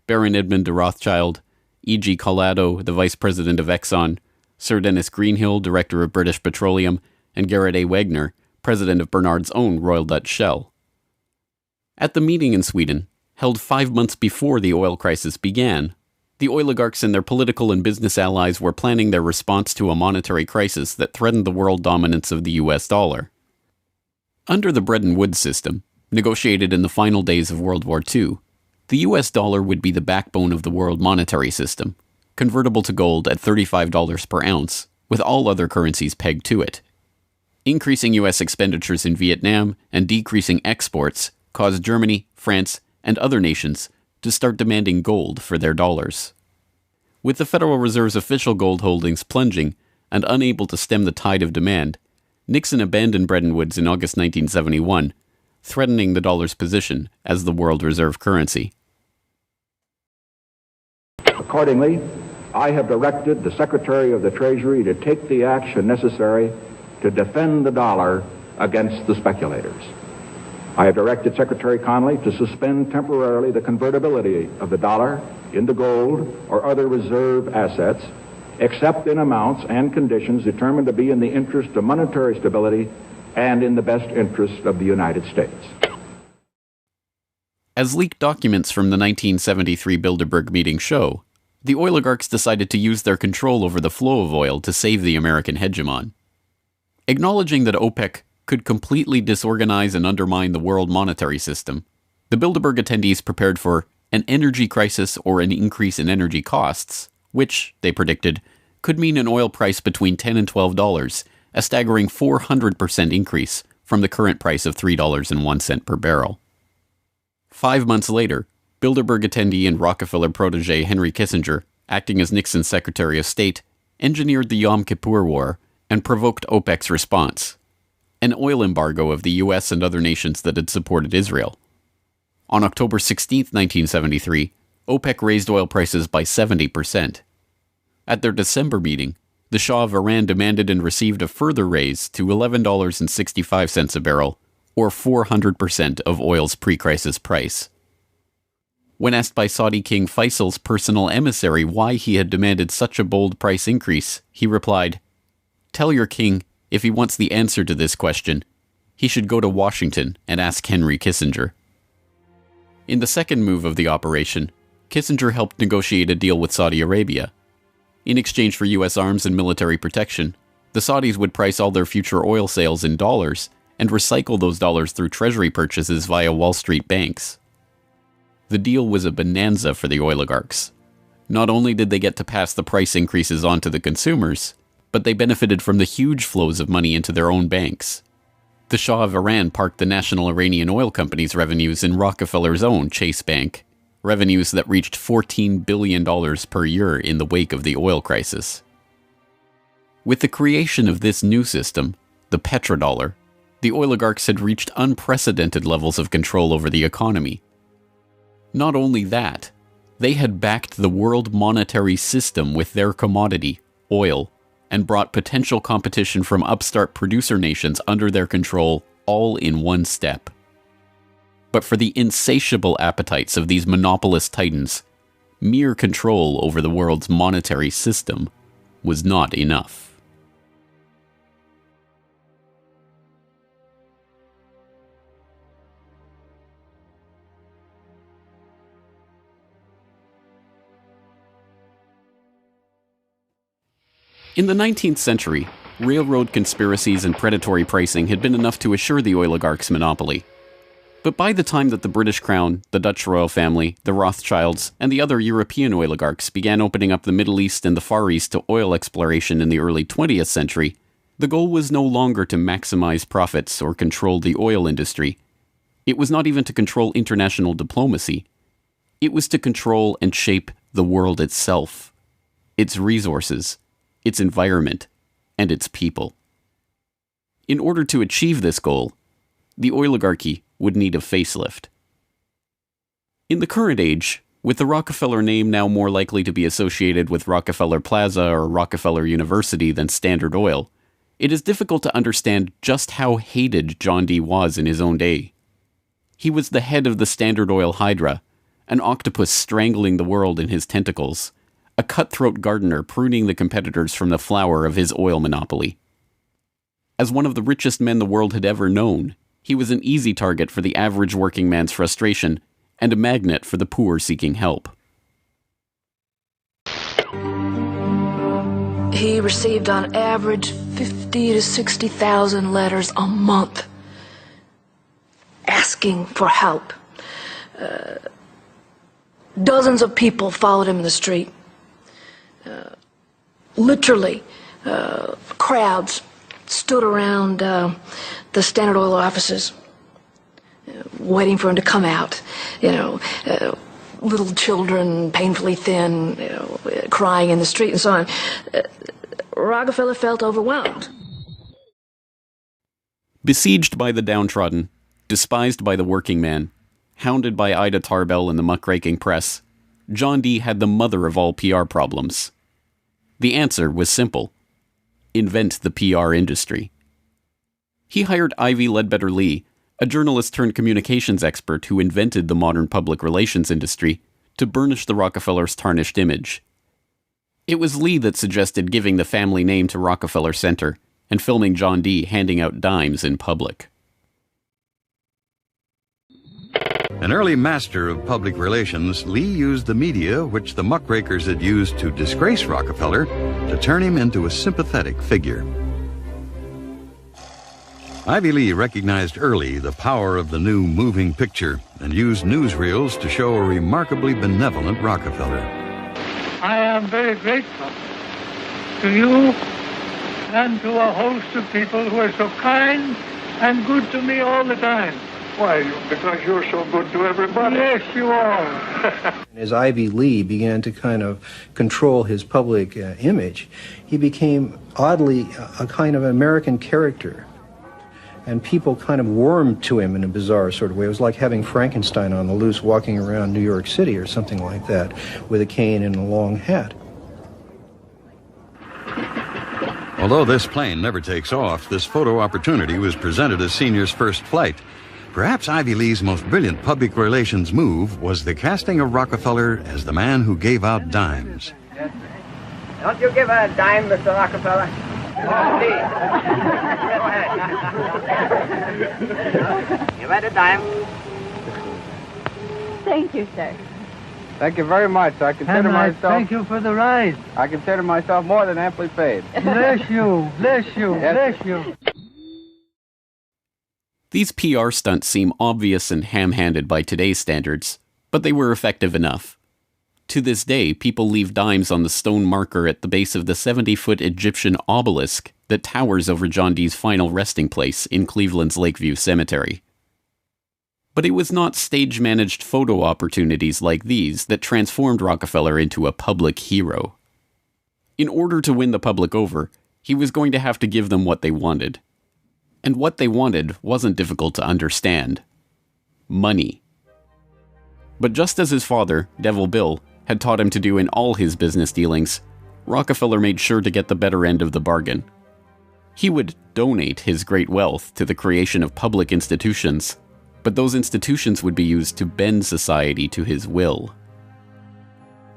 Baron Edmund de Rothschild, E.G. Collado, the vice president of Exxon, Sir Dennis Greenhill, director of British Petroleum, and Gerrit A. Wagner, president of Bernhard's own Royal Dutch Shell. At the meeting in Sweden, held 5 months before the oil crisis began, the oligarchs and their political and business allies were planning their response to a monetary crisis that threatened the world dominance of the US dollar. Under the Bretton Woods system, negotiated in the final days of World War II, the US dollar would be the backbone of the world monetary system, convertible to gold at $35 per ounce, with all other currencies pegged to it. Increasing US expenditures in Vietnam and decreasing exports caused Germany, France, and other nations to start demanding gold for their dollars. With the Federal Reserve's official gold holdings plunging and unable to stem the tide of demand, Nixon abandoned Bretton Woods in August 1971, threatening the dollar's position as the world reserve currency. Accordingly, I have directed the Secretary of the Treasury to take the action necessary to defend the dollar against the speculators. I have directed Secretary Connally to suspend temporarily the convertibility of the dollar into gold or other reserve assets, except in amounts and conditions determined to be in the interest of monetary stability and in the best interest of the United States. As leaked documents from the 1973 Bilderberg meeting show, the oligarchs decided to use their control over the flow of oil to save the American hegemon. Acknowledging that OPEC could completely disorganize and undermine the world monetary system, the Bilderberg attendees prepared for an energy crisis or an increase in energy costs, which, they predicted, could mean an oil price between $10 and $12, a staggering 400% increase from the current price of $3.01 per barrel. 5 months later, Bilderberg attendee and Rockefeller protege Henry Kissinger, acting as Nixon's Secretary of State, engineered the Yom Kippur War and provoked OPEC's response, an oil embargo of the US and other nations that had supported Israel. On October 16, 1973, OPEC raised oil prices by 70%. At their December meeting, the Shah of Iran demanded and received a further raise to $11.65 a barrel, or 400% of oil's pre-crisis price. When asked by Saudi King Faisal's personal emissary why he had demanded such a bold price increase, he replied, "Tell your king, if he wants the answer to this question, he should go to Washington and ask Henry Kissinger." In the second move of the operation, Kissinger helped negotiate a deal with Saudi Arabia. In exchange for U.S. arms and military protection, the Saudis would price all their future oil sales in dollars and recycle those dollars through treasury purchases via Wall Street banks. The deal was a bonanza for the oligarchs. Not only did they get to pass the price increases on to the consumers, but they benefited from the huge flows of money into their own banks. The Shah of Iran parked the National Iranian Oil Company's revenues in Rockefeller's own Chase Bank, revenues that reached $14 billion per year in the wake of the oil crisis. With the creation of this new system, the petrodollar, the oligarchs had reached unprecedented levels of control over the economy. Not only that, they had backed the world monetary system with their commodity, oil, and brought potential competition from upstart producer nations under their control all in one step. But for the insatiable appetites of these monopolist titans, mere control over the world's monetary system was not enough. In the 19th century, railroad conspiracies and predatory pricing had been enough to assure the oligarchs' monopoly. But by the time that the British Crown, the Dutch royal family, the Rothschilds, and the other European oligarchs began opening up the Middle East and the Far East to oil exploration in the early 20th century, the goal was no longer to maximize profits or control the oil industry. It was not even to control international diplomacy. It was to control and shape the world itself, its resources, its environment, and its people. In order to achieve this goal, the oligarchy would need a facelift. In the current age, with the Rockefeller name now more likely to be associated with Rockefeller Plaza or Rockefeller University than Standard Oil, it is difficult to understand just how hated John D. was in his own day. He was the head of the Standard Oil Hydra, an octopus strangling the world in his tentacles, a cutthroat gardener pruning the competitors from the flower of his oil monopoly. As one of the richest men the world had ever known, he was an easy target for the average working man's frustration and a magnet for the poor seeking help. He received on average 50 to 60,000 letters a month asking for help. Dozens of people followed him in the street. Literally, crowds stood around the Standard Oil offices, waiting for him to come out. Little children, painfully thin, crying in the street and so on. Rockefeller felt overwhelmed. Besieged by the downtrodden, despised by the working man, hounded by Ida Tarbell and the muckraking press, John D. had the mother of all PR problems. The answer was simple: invent the PR industry. He hired Ivy Ledbetter Lee, a journalist turned communications expert who invented the modern public relations industry, to burnish the Rockefellers' tarnished image. It was Lee that suggested giving the family name to Rockefeller Center and filming John D. handing out dimes in public. An early master of public relations, Lee used the media which the muckrakers had used to disgrace Rockefeller to turn him into a sympathetic figure. Ivy Lee recognized early the power of the new moving picture and used newsreels to show a remarkably benevolent Rockefeller. I am very grateful to you and to a host of people who are so kind and good to me all the time. Why? Because you're so good to everybody. Yes, you are. As Ivy Lee began to kind of control his public image, he became oddly a kind of American character. And people kind of warmed to him in a bizarre sort of way. It was like having Frankenstein on the loose walking around New York City or something like that, with a cane and a long hat. Although this plane never takes off, this photo opportunity was presented as Senior's first flight. Perhaps Ivy Lee's most brilliant public relations move was the casting of Rockefeller as the man who gave out dimes. Don't you give a dime, Mr. Rockefeller? You read a dime? Thank you, sir. Thank you very much. I consider And myself... thank you for the ride. I consider myself more than amply paid. Bless you, bless you, Yes. bless you. These PR stunts seem obvious and ham-handed by today's standards, but they were effective enough. To this day, people leave dimes on the stone marker at the base of the 70-foot Egyptian obelisk that towers over John Dee's final resting place in Cleveland's Lakeview Cemetery. But it was not stage-managed photo opportunities like these that transformed Rockefeller into a public hero. In order to win the public over, he was going to have to give them what they wanted. And what they wanted wasn't difficult to understand. Money. But just as his father, Devil Bill, had taught him to do in all his business dealings, Rockefeller made sure to get the better end of the bargain. He would donate his great wealth to the creation of public institutions, but those institutions would be used to bend society to his will.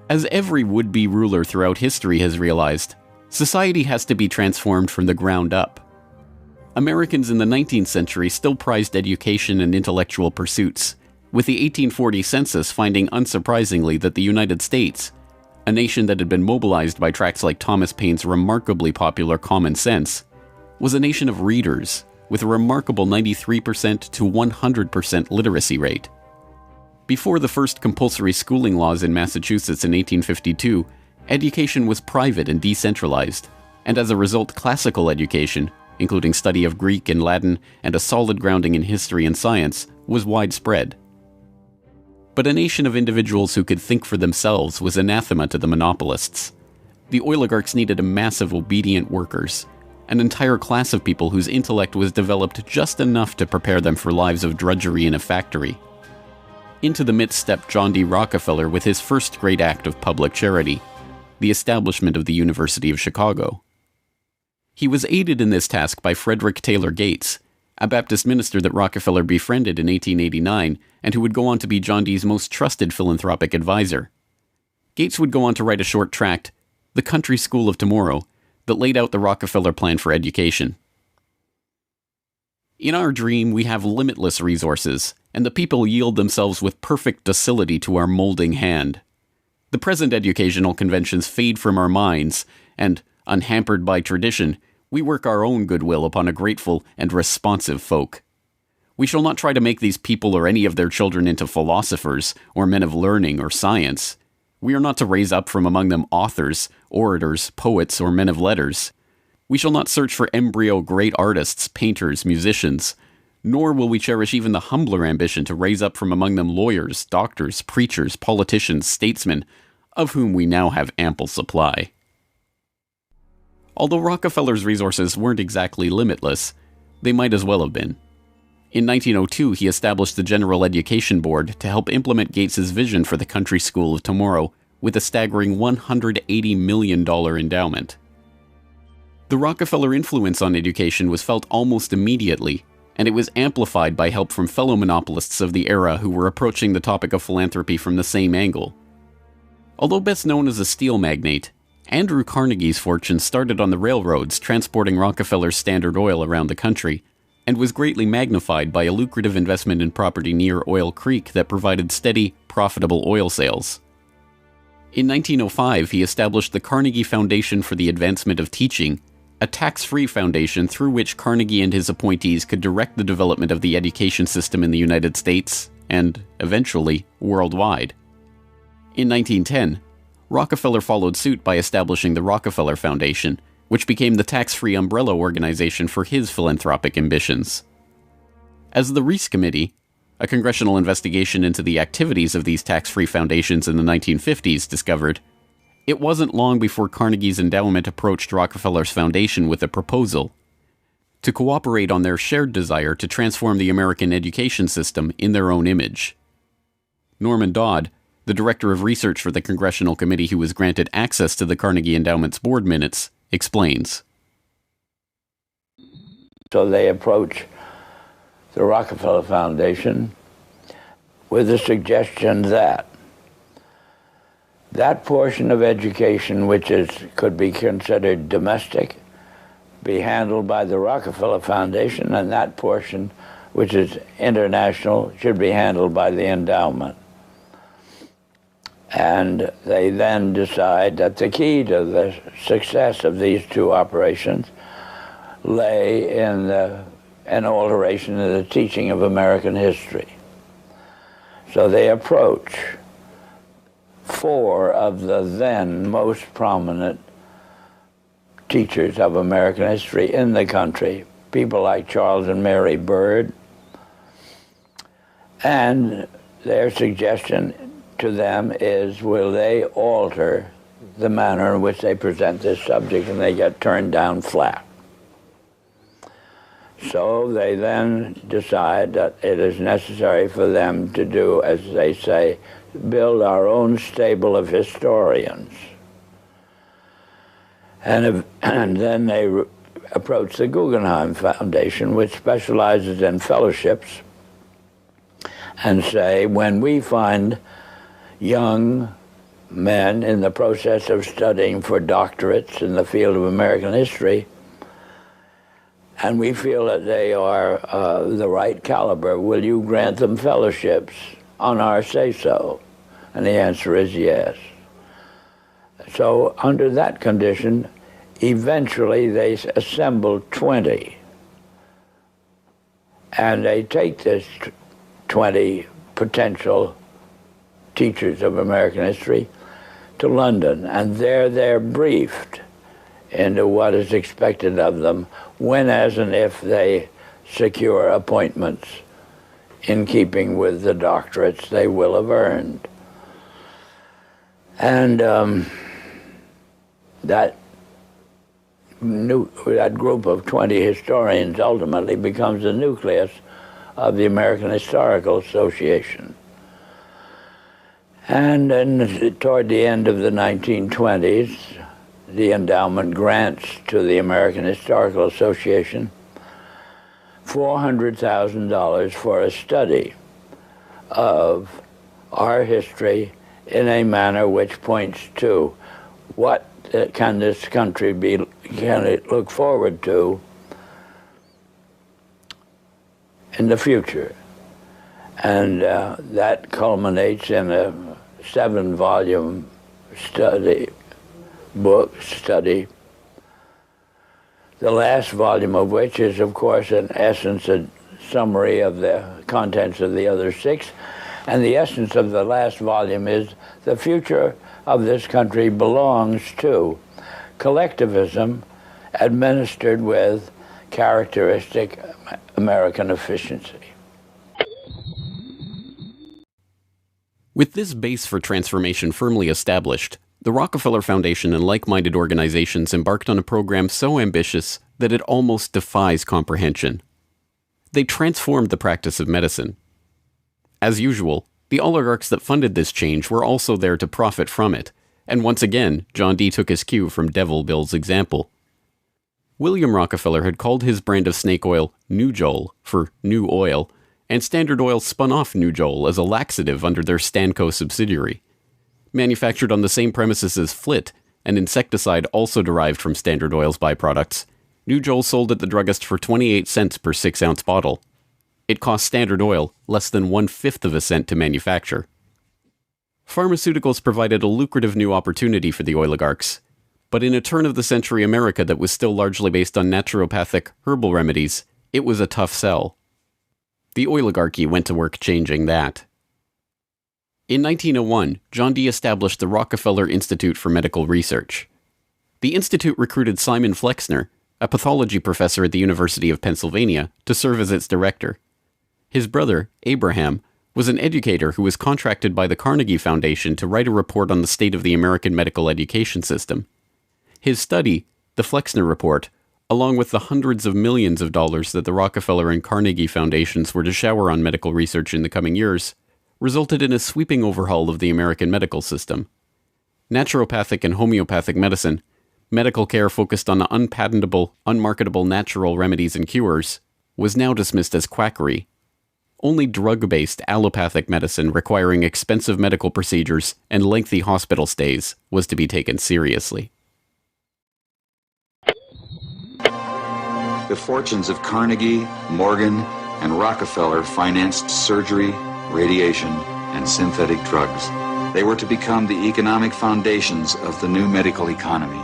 As every would-be ruler throughout history has realized, society has to be transformed from the ground up. Americans in the 19th century still prized education and intellectual pursuits, with the 1840 census finding unsurprisingly that the United States, a nation that had been mobilized by tracts like Thomas Paine's remarkably popular Common Sense, was a nation of readers with a remarkable 93% to 100% literacy rate. Before the first compulsory schooling laws in Massachusetts in 1852, education was private and decentralized, and as a result classical education, including study of Greek and Latin and a solid grounding in history and science, was widespread. But a nation of individuals who could think for themselves was anathema to the monopolists. The oligarchs needed a mass of obedient workers, an entire class of people whose intellect was developed just enough to prepare them for lives of drudgery in a factory. Into the midst stepped John D. Rockefeller with his first great act of public charity, the establishment of the University of Chicago. He was aided in this task by Frederick Taylor Gates, a Baptist minister that Rockefeller befriended in 1889 and who would go on to be John Dee's most trusted philanthropic advisor. Gates would go on to write a short tract, The Country School of Tomorrow, that laid out the Rockefeller plan for education. In our dream, we have limitless resources, and the people yield themselves with perfect docility to our molding hand. The present educational conventions fade from our minds, and, unhampered by tradition, we work our own goodwill upon a grateful and responsive folk. We shall not try to make these people or any of their children into philosophers, or men of learning or science. We are not to raise up from among them authors, orators, poets, or men of letters. We shall not search for embryo great artists, painters, musicians, nor will we cherish even the humbler ambition to raise up from among them lawyers, doctors, preachers, politicians, statesmen, of whom we now have ample supply. Although Rockefeller's resources weren't exactly limitless, they might as well have been. In 1902, he established the General Education Board to help implement Gates's vision for the Country School of Tomorrow with a staggering $180 million endowment. The Rockefeller influence on education was felt almost immediately, and it was amplified by help from fellow monopolists of the era who were approaching the topic of philanthropy from the same angle. Although best known as a steel magnate, Andrew Carnegie's fortune started on the railroads transporting Rockefeller's Standard Oil around the country, and was greatly magnified by a lucrative investment in property near Oil Creek that provided steady, profitable oil sales. In 1905, he established the Carnegie Foundation for the Advancement of Teaching, a tax-free foundation through which Carnegie and his appointees could direct the development of the education system in the United States, and, eventually, worldwide. In 1910, Rockefeller followed suit by establishing the Rockefeller Foundation, which became the tax-free umbrella organization for his philanthropic ambitions. As the Reese Committee, a congressional investigation into the activities of these tax-free foundations in the 1950s, discovered, it wasn't long before Carnegie's endowment approached Rockefeller's foundation with a proposal to cooperate on their shared desire to transform the American education system in their own image. Norman Dodd, the director of research for the congressional committee who was granted access to the Carnegie Endowment's board minutes, explains. So they approach the Rockefeller Foundation with the suggestion that that portion of education which could be considered domestic be handled by the Rockefeller Foundation, and that portion which is international should be handled by the endowment. And they then decide that the key to the success of these two operations lay in an alteration in the teaching of American history. So they approach 4 of the then most prominent teachers of American history in the country, people like Charles and Mary Bird, and their suggestion to them is, will they alter the manner in which they present this subject, and they get turned down flat. So they then decide that it is necessary for them to do, as they say, build our own stable of historians. And then they approach the Guggenheim Foundation, which specializes in fellowships, and say, when we find young men in the process of studying for doctorates in the field of American history, and we feel that they are the right caliber, will you grant them fellowships on our say-so? And the answer is yes. So under that condition, eventually they assemble 20. And they take this 20 potential teachers of American history to London, and there they're briefed into what is expected of them when, as and if they secure appointments in keeping with the doctorates they will have earned. And that group of 20 historians ultimately becomes the nucleus of the American Historical Association. And then toward the end of the 1920s, the endowment grants to the American Historical Association $400,000 for a study of our history in a manner which points to what can this country can it look forward to in the future. And that culminates in a 7-volume study, the last volume of which is, of course, in essence, a summary of the contents of the other 6. And the essence of the last volume is the future of this country belongs to collectivism administered with characteristic American efficiency. With this base for transformation firmly established, the Rockefeller Foundation and like-minded organizations embarked on a program so ambitious that it almost defies comprehension. They transformed the practice of medicine. As usual, the oligarchs that funded this change were also there to profit from it, and once again, John D. took his cue from Devil Bill's example. William Rockefeller had called his brand of snake oil Nujol for new oil, and Standard Oil spun off Nujol as a laxative under their Stanco subsidiary. Manufactured on the same premises as Flit, an insecticide also derived from Standard Oil's byproducts, Nujol sold at the druggist for 28 cents per 6-ounce bottle. It cost Standard Oil less than 1/5 of a cent to manufacture. Pharmaceuticals provided a lucrative new opportunity for the oligarchs, but in a turn-of-the-century America that was still largely based on naturopathic, herbal remedies, it was a tough sell. The oligarchy went to work changing that. In 1901, John D. established the Rockefeller Institute for Medical Research. The institute recruited Simon Flexner, a pathology professor at the University of Pennsylvania, to serve as its director. His brother, Abraham, was an educator who was contracted by the Carnegie Foundation to write a report on the state of the American medical education system. His study, the Flexner Report, along with the hundreds of millions of dollars that the Rockefeller and Carnegie Foundations were to shower on medical research in the coming years, resulted in a sweeping overhaul of the American medical system. Naturopathic and homeopathic medicine, medical care focused on unpatentable, unmarketable natural remedies and cures, was now dismissed as quackery. Only drug-based allopathic medicine requiring expensive medical procedures and lengthy hospital stays was to be taken seriously. The fortunes of Carnegie, Morgan, and Rockefeller financed surgery, radiation, and synthetic drugs. They were to become the economic foundations of the new medical economy.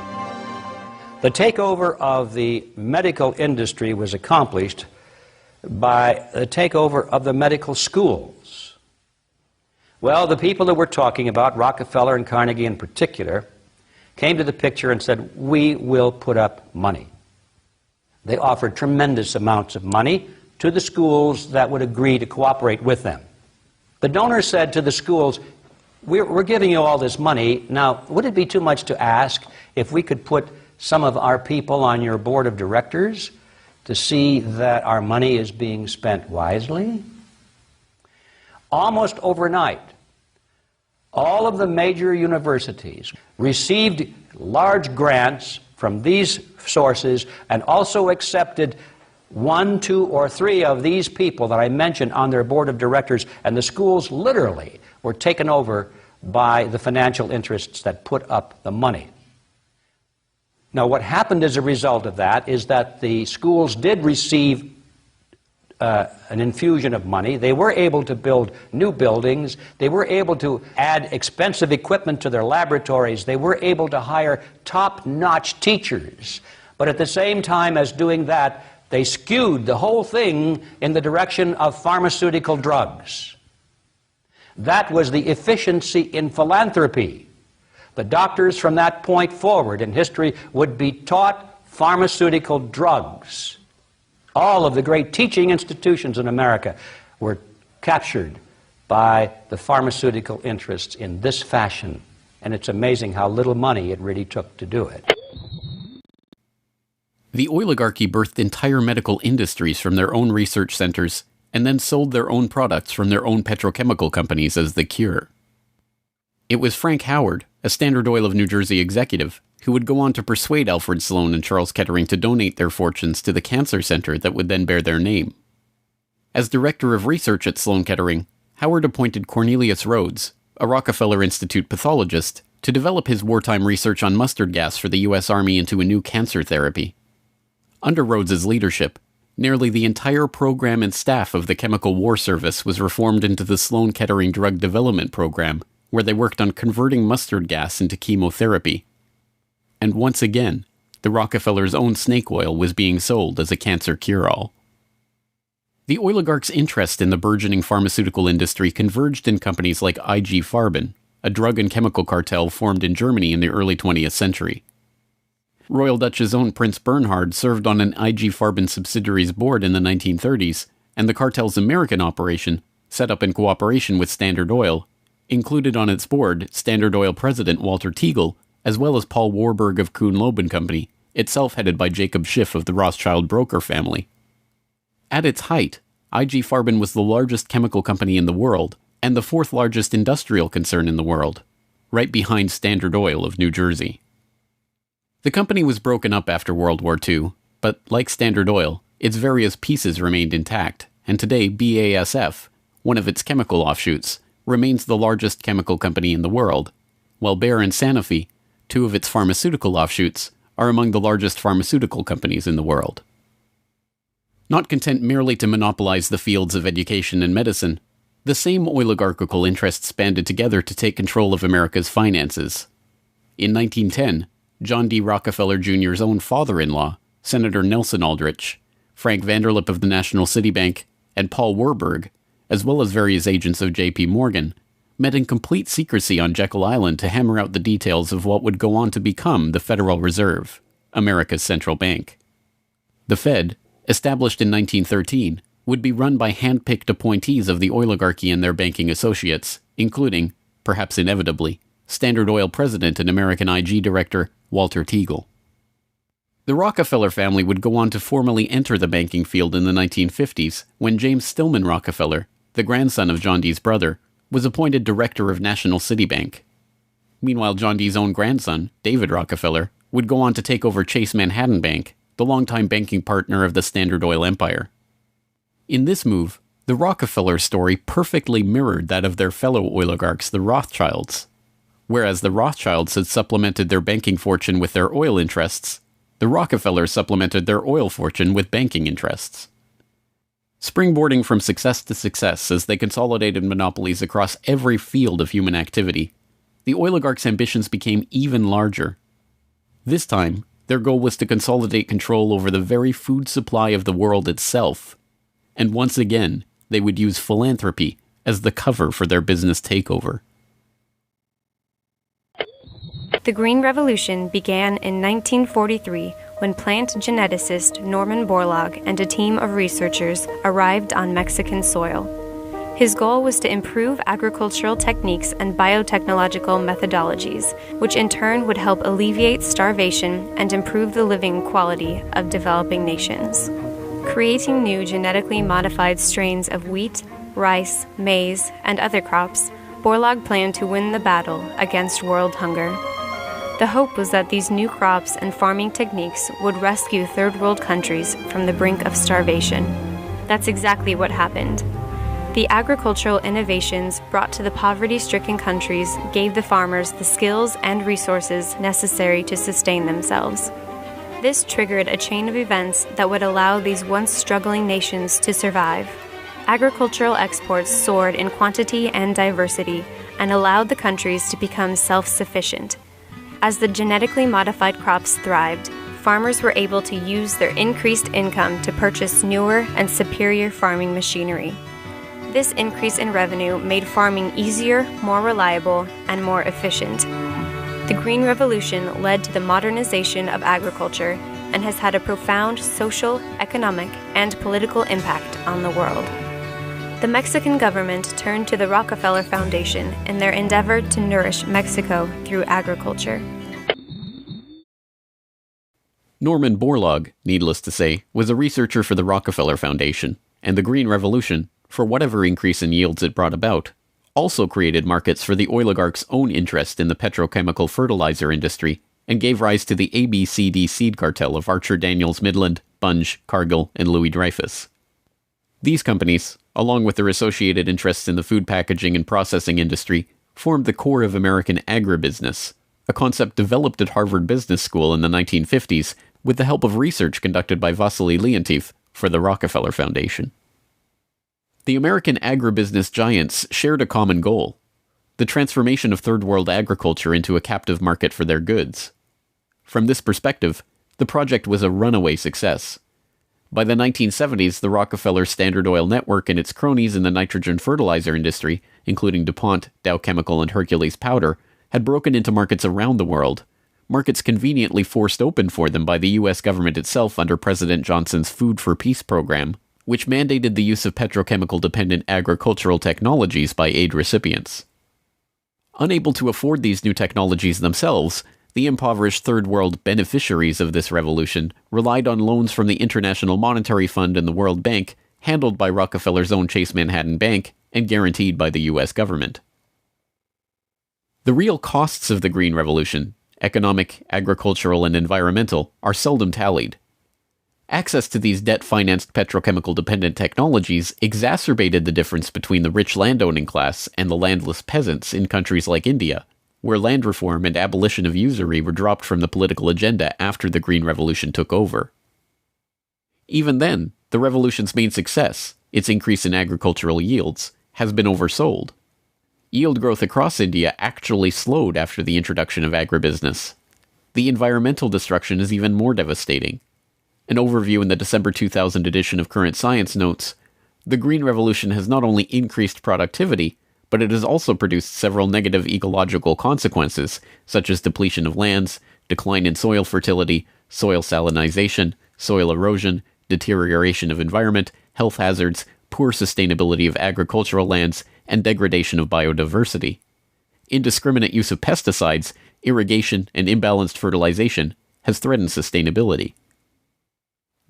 The takeover of the medical industry was accomplished by the takeover of the medical schools. Well, the people that we're talking about, Rockefeller and Carnegie in particular, came to the picture and said, we will put up money. They offered tremendous amounts of money to the schools that would agree to cooperate with them. The donors said to the schools, we're giving you all this money. Now, would it be too much to ask if we could put some of our people on your board of directors to see that our money is being spent wisely? Almost overnight, all of the major universities received large grants from these sources and also accepted 1, 2, or 3 of these people that I mentioned on their board of directors, and the schools literally were taken over by the financial interests that put up the money. Now, what happened as a result of that is that the schools did receive an infusion of money. They were able to build new buildings. They were able to add expensive equipment to their laboratories. They were able to hire top-notch teachers. But at the same time as doing that, they skewed the whole thing in the direction of pharmaceutical drugs. That was the efficiency in philanthropy. The doctors from that point forward in history would be taught pharmaceutical drugs. All of the great teaching institutions in America were captured by the pharmaceutical interests in this fashion. And it's amazing how little money it really took to do it. The oligarchy birthed entire medical industries from their own research centers and then sold their own products from their own petrochemical companies as the cure. It was Frank Howard, a Standard Oil of New Jersey executive, who would go on to persuade Alfred Sloan and Charles Kettering to donate their fortunes to the cancer center that would then bear their name. As director of research at Sloan Kettering, Howard appointed Cornelius Rhodes, a Rockefeller Institute pathologist, to develop his wartime research on mustard gas for the U.S. Army into a new cancer therapy. Under Rhodes's leadership, nearly the entire program and staff of the Chemical War Service was reformed into the Sloan Kettering Drug Development Program, where they worked on converting mustard gas into chemotherapy. And once again, the Rockefellers' own snake oil was being sold as a cancer cure-all. The oligarchs' interest in the burgeoning pharmaceutical industry converged in companies like IG Farben, a drug and chemical cartel formed in Germany in the early 20th century. Royal Dutch's own Prince Bernhard served on an IG Farben subsidiary's board in the 1930s, and the cartel's American operation, set up in cooperation with Standard Oil, included on its board Standard Oil president Walter Teagle, as well as Paul Warburg of Kuhn-Loeb and Company, itself headed by Jacob Schiff of the Rothschild broker family. At its height, IG Farben was the largest chemical company in the world, and the 4th largest industrial concern in the world, right behind Standard Oil of New Jersey. The company was broken up after World War II, but like Standard Oil, its various pieces remained intact, and today BASF, one of its chemical offshoots, remains the largest chemical company in the world, while Bayer and Sanofi, 2 of its pharmaceutical offshoots, are among the largest pharmaceutical companies in the world. Not content merely to monopolize the fields of education and medicine, the same oligarchical interests banded together to take control of America's finances. In 1910, John D. Rockefeller Jr.'s own father-in-law, Senator Nelson Aldrich, Frank Vanderlip of the National City Bank, and Paul Warburg, as well as various agents of J.P. Morgan, met in complete secrecy on Jekyll Island to hammer out the details of what would go on to become the Federal Reserve, America's central bank. The Fed, established in 1913, would be run by hand-picked appointees of the oligarchy and their banking associates, including, perhaps inevitably, Standard Oil president and American IG director Walter Teagle. The Rockefeller family would go on to formally enter the banking field in the 1950s when James Stillman Rockefeller, the grandson of John D's brother, was appointed director of National City Bank. Meanwhile, John D's own grandson, David Rockefeller, would go on to take over Chase Manhattan Bank, the longtime banking partner of the Standard Oil empire. In this move, the Rockefeller story perfectly mirrored that of their fellow oligarchs, the Rothschilds. Whereas the Rothschilds had supplemented their banking fortune with their oil interests, the Rockefellers supplemented their oil fortune with banking interests. Springboarding from success to success as they consolidated monopolies across every field of human activity, the oligarchs' ambitions became even larger. This time, their goal was to consolidate control over the very food supply of the world itself. And once again, they would use philanthropy as the cover for their business takeover. The Green Revolution began in 1943 when plant geneticist Norman Borlaug and a team of researchers arrived on Mexican soil. His goal was to improve agricultural techniques and biotechnological methodologies, which in turn would help alleviate starvation and improve the living quality of developing nations. Creating new genetically modified strains of wheat, rice, maize, and other crops, Borlaug planned to win the battle against world hunger. The hope was that these new crops and farming techniques would rescue third world countries from the brink of starvation. That's exactly what happened. The agricultural innovations brought to the poverty-stricken countries gave the farmers the skills and resources necessary to sustain themselves. This triggered a chain of events that would allow these once struggling nations to survive. Agricultural exports soared in quantity and diversity and allowed the countries to become self-sufficient. As the genetically modified crops thrived, farmers were able to use their increased income to purchase newer and superior farming machinery. This increase in revenue made farming easier, more reliable, and more efficient. The Green Revolution led to the modernization of agriculture and has had a profound social, economic, and political impact on the world. The Mexican government turned to the Rockefeller Foundation in their endeavor to nourish Mexico through agriculture. Norman Borlaug, needless to say, was a researcher for the Rockefeller Foundation, and the Green Revolution, for whatever increase in yields it brought about, also created markets for the oligarchs' own interest in the petrochemical fertilizer industry and gave rise to the ABCD seed cartel of Archer Daniels Midland, Bunge, Cargill, and Louis Dreyfus. These companies, along with their associated interests in the food packaging and processing industry, formed the core of American agribusiness, a concept developed at Harvard Business School in the 1950s with the help of research conducted by Vasily Leontief for the Rockefeller Foundation. The American agribusiness giants shared a common goal: the transformation of third world agriculture into a captive market for their goods. From this perspective, the project was a runaway success. By the 1970s, the Rockefeller Standard Oil network and its cronies in the nitrogen fertilizer industry, including DuPont, Dow Chemical, and Hercules Powder, had broken into markets around the world, markets conveniently forced open for them by the U.S. government itself under President Johnson's Food for Peace program, which mandated the use of petrochemical-dependent agricultural technologies by aid recipients. Unable to afford these new technologies themselves, the impoverished Third World beneficiaries of this revolution relied on loans from the International Monetary Fund and the World Bank, handled by Rockefeller's own Chase Manhattan Bank and guaranteed by the U.S. government. The real costs of the Green Revolution, economic, agricultural, and environmental, are seldom tallied. Access to these debt-financed petrochemical-dependent technologies exacerbated the difference between the rich landowning class and the landless peasants in countries like India, where land reform and abolition of usury were dropped from the political agenda after the Green Revolution took over. Even then, the revolution's main success, its increase in agricultural yields, has been oversold. Yield growth across India actually slowed after the introduction of agribusiness. The environmental destruction is even more devastating. An overview in the December 2000 edition of Current Science notes, the Green Revolution has not only increased productivity, but it has also produced several negative ecological consequences, such as depletion of lands, decline in soil fertility, soil salinization, soil erosion, deterioration of environment, health hazards, poor sustainability of agricultural lands, and degradation of biodiversity. Indiscriminate use of pesticides, irrigation, and imbalanced fertilization has threatened sustainability.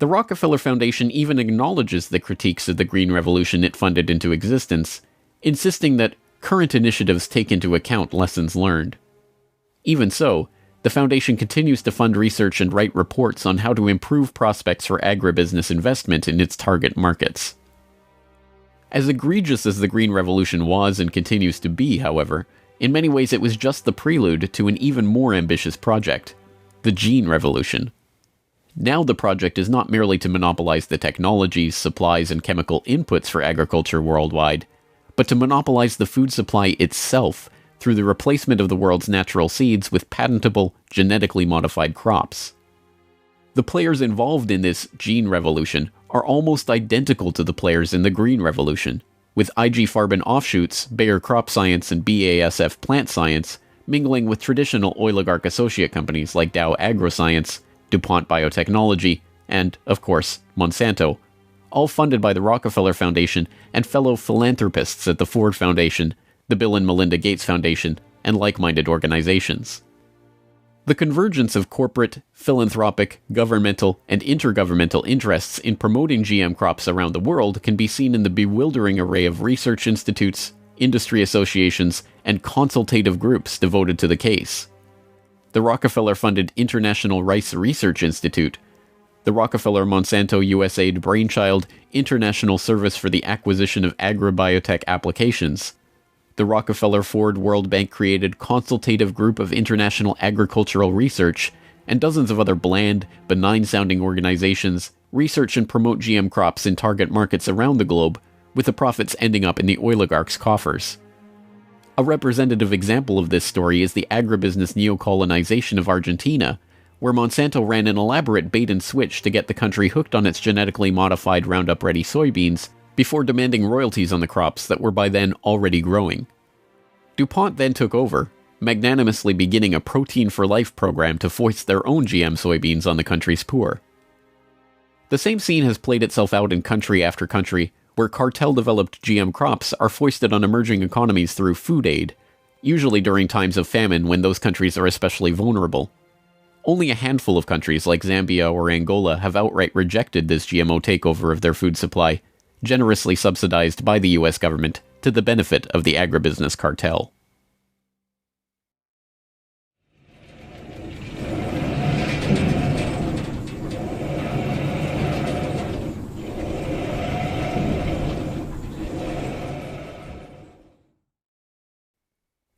The Rockefeller Foundation even acknowledges the critiques of the Green Revolution it funded into existence, insisting that current initiatives take into account lessons learned. Even so, The foundation continues to fund research and write reports on how to improve prospects for agribusiness investment in its target markets. As egregious as the Green Revolution was and continues to be, however, in many ways it was just the prelude to an even more ambitious project, the Gene Revolution. Now the project is not merely to monopolize the technologies, supplies, and chemical inputs for agriculture worldwide, but to monopolize the food supply itself through the replacement of the world's natural seeds with patentable, genetically modified crops. The players involved in this Gene Revolution are almost identical to the players in the Green Revolution, with IG Farben offshoots, Bayer Crop Science and BASF Plant Science, mingling with traditional oligarch associate companies like Dow AgroScience, DuPont Biotechnology, and, of course, Monsanto, all funded by the Rockefeller Foundation and fellow philanthropists at the Ford Foundation, the Bill and Melinda Gates Foundation, and like-minded organizations. The convergence of corporate, philanthropic, governmental, and intergovernmental interests in promoting GM crops around the world can be seen in the bewildering array of research institutes, industry associations, and consultative groups devoted to the case. The Rockefeller-funded International Rice Research Institute, the Rockefeller-Monsanto USAID Brainchild International Service for the Acquisition of Agribiotech Applications, the Rockefeller-Ford World Bank-created Consultative Group of International Agricultural Research, and dozens of other bland, benign-sounding organizations research and promote GM crops in target markets around the globe, with the profits ending up in the oligarchs' coffers. A representative example of this story is the agribusiness neocolonization of Argentina, where Monsanto ran an elaborate bait-and-switch to get the country hooked on its genetically modified Roundup-ready soybeans before demanding royalties on the crops that were by then already growing. DuPont then took over, magnanimously beginning a Protein for Life program to foist their own GM soybeans on the country's poor. The same scene has played itself out in country after country, where cartel-developed GM crops are foisted on emerging economies through food aid, usually during times of famine when those countries are especially vulnerable. Only a handful of countries like Zambia or Angola have outright rejected this GMO takeover of their food supply, generously subsidized by the US government to the benefit of the agribusiness cartel.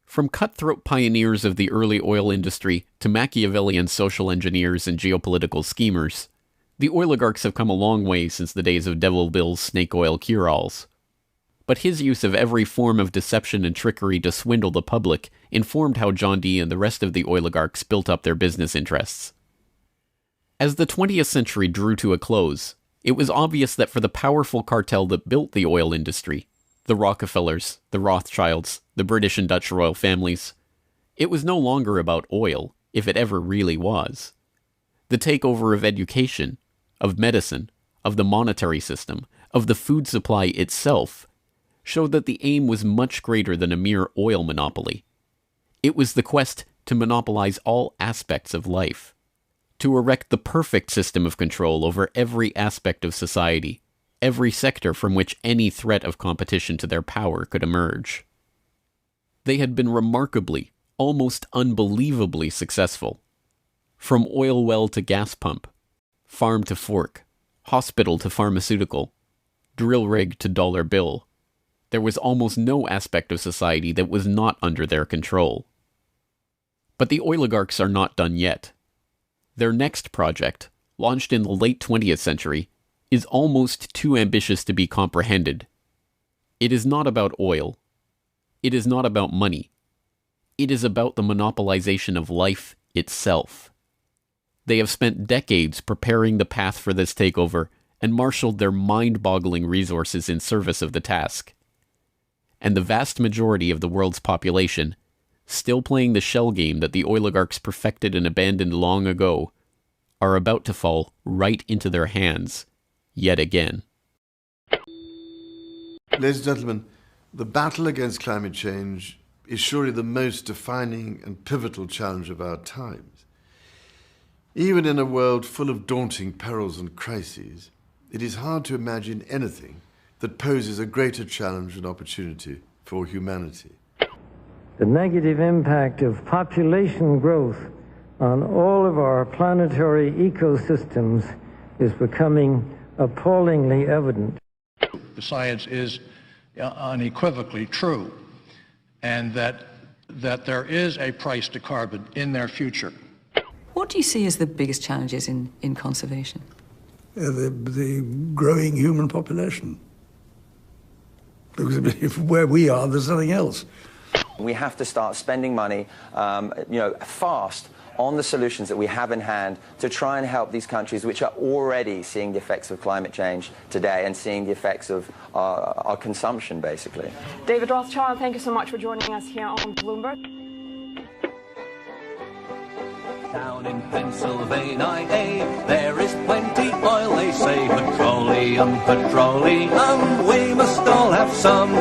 From cutthroat pioneers of the early oil industry to Machiavellian social engineers and geopolitical schemers, the oligarchs have come a long way since the days of Devil Bill's snake oil cure-alls. But his use of every form of deception and trickery to swindle the public informed how John D. and the rest of the oligarchs built up their business interests. As the 20th century drew to a close, it was obvious that for the powerful cartel that built the oil industry, the Rockefellers, the Rothschilds, the British and Dutch royal families, it was no longer about oil, if it ever really was. The takeover of education, of medicine, of the monetary system, of the food supply itself, showed that the aim was much greater than a mere oil monopoly. It was the quest to monopolize all aspects of life, to erect the perfect system of control over every aspect of society, every sector from which any threat of competition to their power could emerge. They had been remarkably, almost unbelievably successful. From oil well to gas pump, farm to fork, hospital to pharmaceutical, drill rig to dollar bill, there was almost no aspect of society that was not under their control. But the oligarchs are not done yet. Their next project, launched in the late 20th century, is almost too ambitious to be comprehended. It is not about oil. It is not about money. It is about the monopolization of life itself. They have spent decades preparing the path for this takeover and marshaled their mind-boggling resources in service of the task. And the vast majority of the world's population, still playing the shell game that the oligarchs perfected and abandoned long ago, are about to fall right into their hands yet again. Ladies and gentlemen, the battle against climate change is surely the most defining and pivotal challenge of our times. Even in a world full of daunting perils and crises, it is hard to imagine anything that poses a greater challenge and opportunity for humanity. The negative impact of population growth on all of our planetary ecosystems is becoming appallingly evident. The science is unequivocally true, and that there is a price to carbon in their future. What do you see as the biggest challenges in conservation? The growing human population. Because if where we are, there's nothing else. We have to start spending money, fast on the solutions that we have in hand to try and help these countries which are already seeing the effects of climate change today and seeing the effects of our consumption, basically. David Rothschild, thank you so much for joining us here on Bloomberg. Down in Pennsylvania, there is plenty oil, they say. Petroleum, petroleum, we must all have some.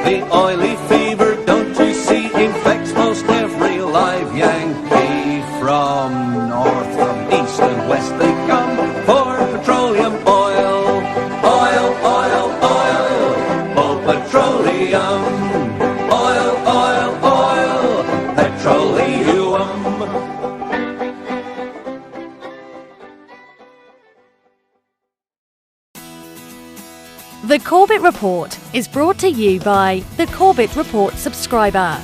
The oily fever, don't you see, infects most every live Yankee. From north, from east and west they come for petroleum oil. Oil, oil, oil, oh petroleum. Oil, oil, oil, petroleum. The Corbett Report is brought to you by the Corbett Report subscriber,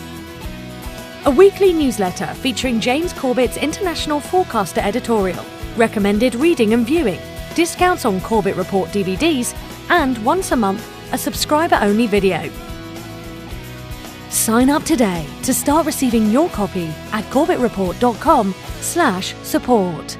a weekly newsletter featuring James Corbett's International Forecaster editorial, recommended reading and viewing, discounts on Corbett Report DVDs, and once a month, a subscriber-only video. Sign up today to start receiving your copy at corbettreport.com/support.